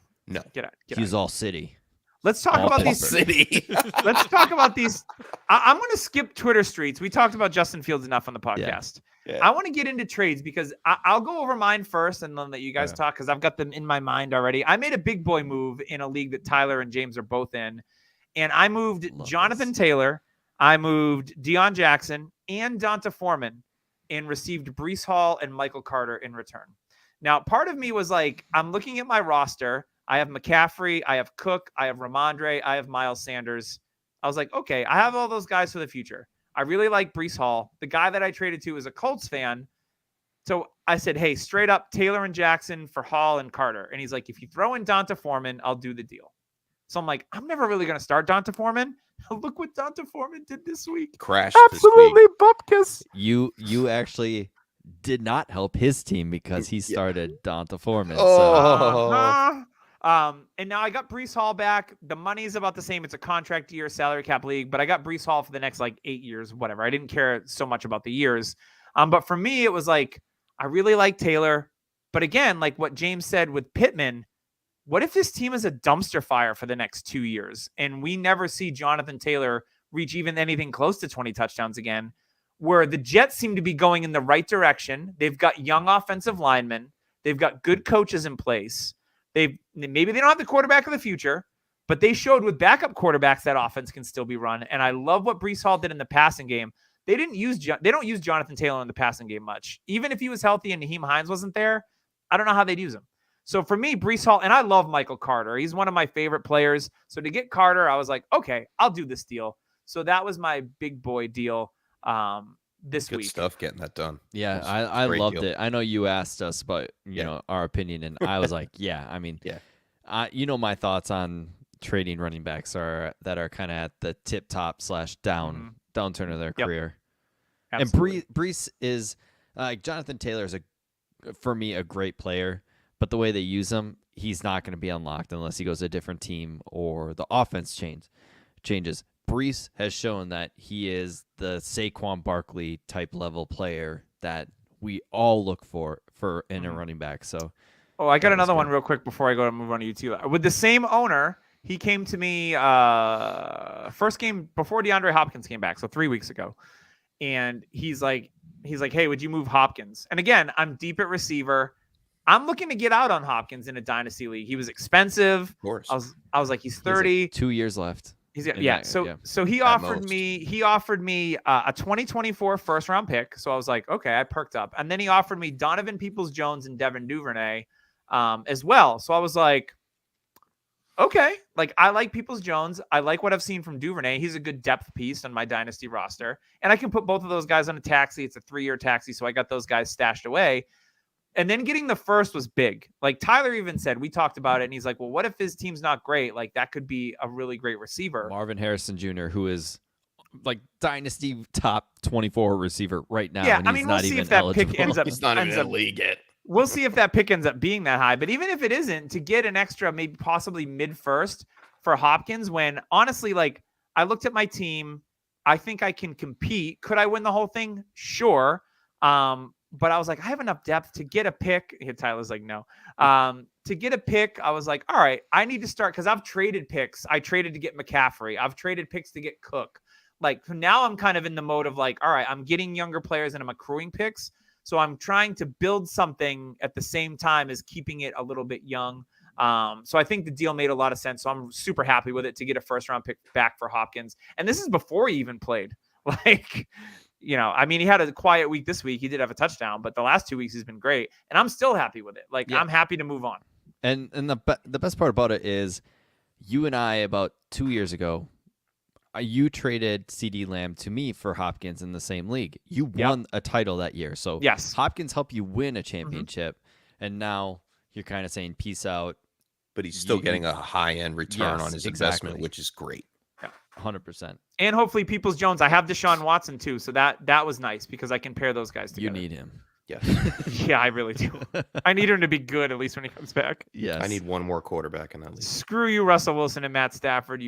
Get out. He was all city. Let's talk about these. Let's talk about these. I'm going to skip Twitter streets. We talked about Justin Fields enough on the podcast. Yeah. I want to get into trades because I'll go over mine first and then let you guys talk because I've got them in my mind already. I made a big boy move in a league that Tyler and James are both in, and I moved Jonathan Taylor, I moved Deion Jackson, and Donta Foreman, and received Breece Hall and Michael Carter in return. Now, part of me was like, I'm looking at my roster. I have McCaffrey, I have Cook, I have Ramondre, I have Miles Sanders. I was like, okay, I have all those guys for the future. I really like Breece Hall. The guy that I traded to is a Colts fan. So I said, hey, straight up Taylor and Jackson for Hall and Carter. And he's like, if you throw in Donta Foreman, I'll do the deal. So I'm like, I'm never really going to start Donta Foreman. Look what Donta Foreman did this week. Crashed absolutely this week. Bupkis. You actually did not help his team because he started Donta Foreman. And now I got Breece Hall back. The money's about the same. It's a contract year salary cap league, but I got Breece Hall for the next like 8 years, whatever. I didn't care so much about the years. But for me, it was like, I really like Taylor. But again, like what James said with Pittman, what if this team is a dumpster fire for the next 2 years and we never see Jonathan Taylor reach even anything close to 20 touchdowns again, where the Jets seem to be going in the right direction. They've got young offensive linemen. They've got good coaches in place. Maybe they don't have the quarterback of the future, but they showed with backup quarterbacks that offense can still be run. And I love what Breece Hall did in the passing game. They don't use Jonathan Taylor in the passing game much. Even if he was healthy and Naheem Hines wasn't there, I don't know how they'd use him. So for me, Breece Hall, and I love Michael Carter. He's one of my favorite players. So to get Carter, I was like, okay, I'll do this deal. So that was my big boy deal this week. Good stuff getting that done. Yeah, I loved it. I know you asked us about you know our opinion, and I was like, I mean, you know my thoughts on trading running backs are kind of at the tip top / downturn of their career. Absolutely. And Breece is Jonathan Taylor is for me a great player, but the way they use him, he's not going to be unlocked unless he goes to a different team or the offense changes. Breece has shown that he is the Saquon Barkley type level player that we all look for in a running back. So, I got another one real quick before I go to move on to you two. With the same owner, he came to me first game before DeAndre Hopkins came back, so 3 weeks ago, and he's like, hey, would you move Hopkins? And again, I'm deep at receiver. I'm looking to get out on Hopkins in a dynasty league. He was expensive. Of course. I was like, he's 30. Like 2 years left. So he offered me a 2024 first round pick. So I was like, okay, I perked up. And then he offered me Donovan Peoples-Jones and Devin Duvernay as well. So I was like, okay, like I like Peoples-Jones. I like what I've seen from Duvernay. He's a good depth piece on my dynasty roster. And I can put both of those guys on a taxi. It's a 3-year taxi. So I got those guys stashed away. And then getting the first was big. Like Tyler even said, we talked about it, and he's like, well, what if his team's not great? Like that could be a really great receiver. Marvin Harrison Jr., who is like dynasty top 24 receiver right now. Yeah, and I he's mean, we'll not see even if that eligible. pick ends up. He's not even ends in up the league yet. We'll see if that pick ends up being that high. But even if it isn't, to get an extra, maybe possibly mid first for Hopkins, when honestly, like I looked at my team, I think I can compete. Could I win the whole thing? Sure. But I was like, I have enough depth to get a pick. Yeah, Tyler's like, no. To get a pick, I was like, all right, I need to start because I've traded picks. I traded to get McCaffrey. I've traded picks to get Cook. Like now I'm kind of in the mode of like, all right, I'm getting younger players and I'm accruing picks. So I'm trying to build something at the same time as keeping it a little bit young. So I think the deal made a lot of sense. So I'm super happy with it to get a first round pick back for Hopkins. And this is before he even played. Like, I mean, he had a quiet week this week. He did have a touchdown, but the last 2 weeks he's been great. And I'm still happy with it. Like, Yeah. I'm happy to move on. And the best part about it is you and I about 2 years ago, you traded CD Lamb to me for Hopkins in the same league. You won a title that year. So yes, Hopkins helped you win a championship. And now you're kind of saying peace out. But he's still getting a high-end return on his investment, which is great. 100%. And hopefully Peoples-Jones. I have Deshaun Watson too. So that was nice because I can pair those guys together. You need him. Yes. Yeah, I really do. I need him to be good at least when he comes back. Yes. I need one more quarterback in that league. Screw you, Russell Wilson and Matt Stafford.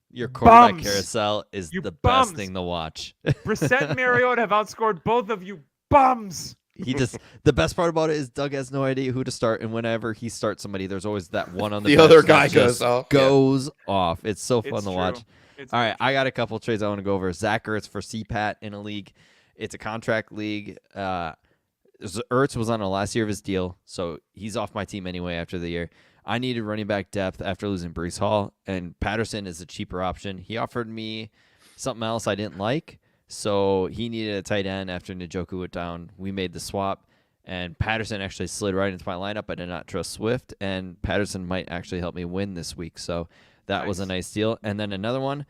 Your quarterback bums. carousel is You the bums. best thing to watch. Brissett and Mariota have outscored both of you bums. The best part about it is Doug has no idea who to start, and whenever he starts somebody, there's always that one on the bench other that guy just goes off. It's so fun It's to true. watch. It's All really right, I got a couple trades I want to go over. Zach Ertz for CPAT in a league. It's a contract league. Ertz was on the last year of his deal, so he's off my team anyway after the year. I needed running back depth after losing Brees Hall, and Patterson is a cheaper option. He offered me something else I didn't like, so he needed a tight end after Njoku went down. We made the swap, and Patterson actually slid right into my lineup. I did not trust Swift, and Patterson might actually help me win this week, so that was a nice deal. And then another one,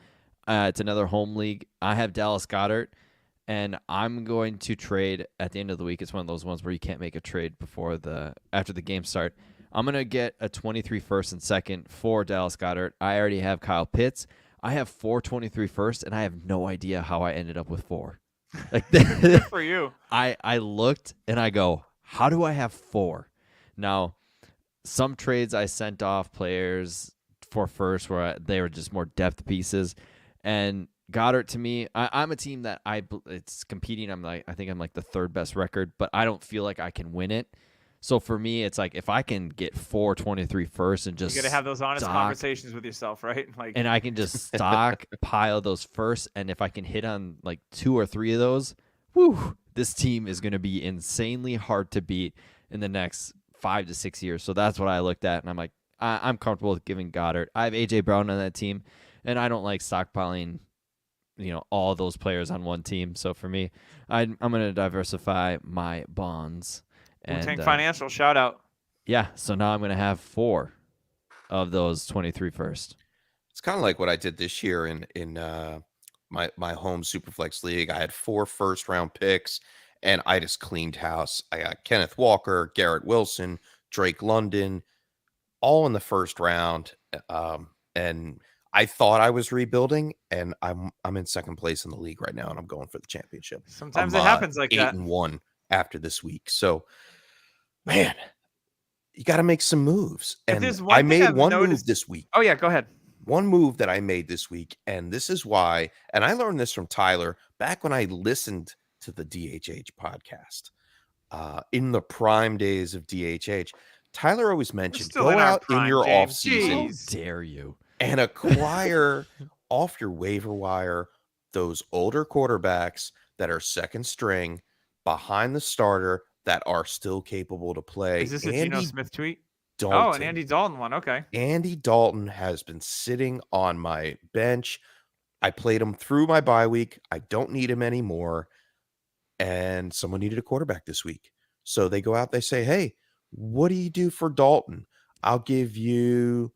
it's another home league. I have Dallas Goedert, and I'm going to trade at the end of the week. It's one of those ones where you can't make a trade after the game start. I'm going to get a 23 first and second for Dallas Goedert. I already have Kyle Pitts. I have 423 first, and I have no idea how I ended up with 4. Like good for you. I looked, and I go, how do I have 4? Now, some trades I sent off players for first where they were just more depth pieces. And Goddard, to me, I'm a team that it's competing. I think I'm like the third best record, but I don't feel like I can win it. So for me, it's like if I can get 423 first and just You got to have those honest conversations with yourself, right? Like, and I can just stockpile those first, and if I can hit on like 2 or 3 of those, whew, this team is going to be insanely hard to beat in the next 5 to 6 years. So that's what I looked at, and I'm like, I'm comfortable with giving Goddard. I have AJ Brown on that team, and I don't like stockpiling, all those players on one team. So for me, I'm going to diversify my bonds. Wu-Tang Financial, shout out. Yeah, so now I'm going to have 4 of those 23 first. It's kind of like what I did this year in my home Superflex league. I had 4 first-round picks, and I just cleaned house. I got Kenneth Walker, Garrett Wilson, Drake London, all in the first round. And I thought I was rebuilding, and I'm in second place in the league right now, and I'm going for the championship. Sometimes it happens like 8-1 after this week. So, man, you got to make some moves. And I made one move this week. Oh, yeah, go ahead. One move that I made this week, and this is why, and I learned this from Tyler back when I listened to the DHH podcast in the prime days of DHH. Tyler always mentioned, go out in your off season. How dare you? And acquire off your waiver wire those older quarterbacks that are second string behind the starter that are still capable to play. Is this a Geno Smith tweet? Dalton. Oh, an Andy Dalton one. Okay. Andy Dalton has been sitting on my bench. I played him through my bye week. I don't need him anymore. And someone needed a quarterback this week. So they go out, they say, hey, what do you do for Dalton? I'll give you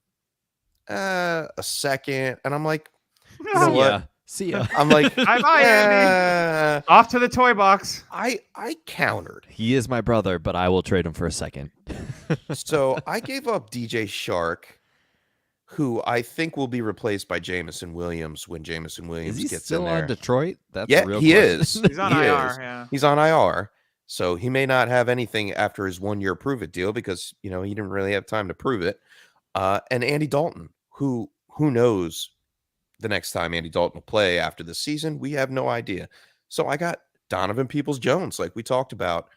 a second. And I'm like, you know what? See ya. I'm like, bye, Andy. Off to the toy box. I countered. He is my brother, but I will trade him for a second. So I gave up DJ Shark, who I think will be replaced by Jamison Williams when Jamison Williams Is he gets still in on there. Detroit? That's Yeah, a real he question. is. He's on He IR. is. Yeah. He's on IR. So he may not have anything after his 1-year prove it deal because, he didn't really have time to prove it. And Andy Dalton, who knows the next time Andy Dalton will play after the season, we have no idea. So I got Donovan Peoples-Jones, like we talked about.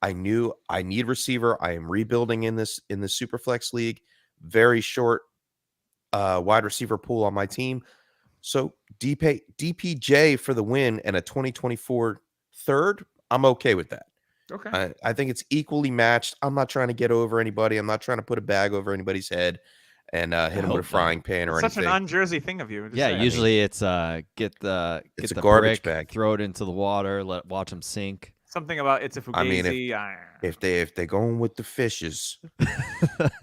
I knew I need receiver. I am rebuilding in the Superflex league. Very short wide receiver pool on my team. So DPJ for the win and a 2024 third, I'm okay with that. Okay. I think it's equally matched. I'm not trying to get over anybody. I'm not trying to put a bag over anybody's head and hit them with a hope not. frying pan or Such anything. an un-Jersey thing of you. to Yeah, say. usually it's get It's a the garbage brick, bag. throw it into the water, watch them sink. Something about it's a fugazi. I mean, if they're going with the fishes,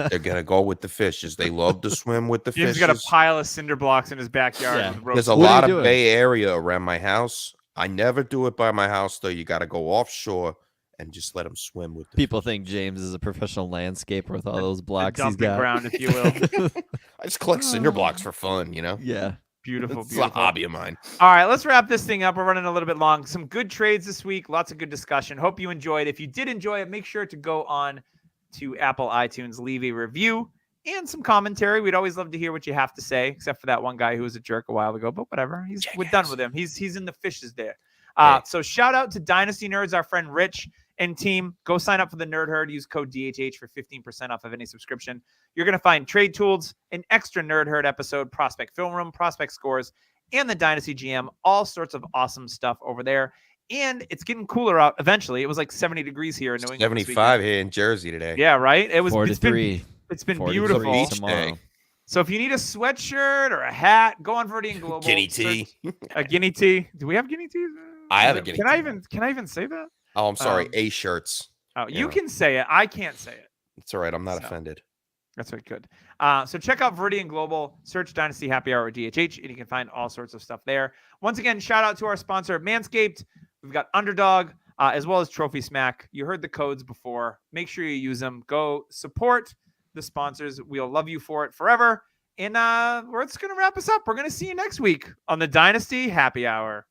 they're gonna go with the fishes. They love to swim with the Jim's fishes. got a pile of cinder blocks in his backyard. Yeah. With ropes. There's a What are lot you of doing? Bay Area around my house. I never do it by my house though. You got to go offshore and just let them swim with the People think James is a professional landscaper with all those blocks he's dumping got. ground, if you will. I just collect cinder blocks for fun, Yeah. Beautiful, It's a beautiful. hobby of mine. All right, let's wrap this thing up. We're running a little bit long. Some good trades this week. Lots of good discussion. Hope you enjoyed. If you did enjoy it, make sure to go on to Apple iTunes, leave a review and some commentary. We'd always love to hear what you have to say, except for that one guy who was a jerk a while ago. But whatever. We're done with him. He's in the fishes there. So shout out to Dynasty Nerds, our friend Rich and team. Go sign up for the Nerd Herd. Use code DHH for 15% off of any subscription. You're going to find trade tools, an extra Nerd Herd episode, prospect film room, prospect scores, and the Dynasty GM. All sorts of awesome stuff over there. And it's getting cooler out eventually. It was like 70 degrees here in New England. 75 here in Jersey today. Yeah, right? It was 43. It's been 43 beautiful. Beach tomorrow. day. So if you need a sweatshirt or a hat, go on Verdi and Global. Guinea tea. A guinea tea. Do we have guinea teas? I have a guinea Can I tea. even say that? Oh, I'm sorry. Um, A shirts. Oh, you Yeah. can say it. I can't say it. It's all right. I'm not So. offended. That's very good. So check out Veridian Global, search Dynasty Happy Hour or DHH, and you can find all sorts of stuff there. Once again, shout out to our sponsor, Manscaped. We've got Underdog, as well as Trophy Smack. You heard the codes before. Make sure you use them. Go support the sponsors. We'll love you for it forever. And we're just going to wrap us up. We're going to see you next week on the Dynasty Happy Hour.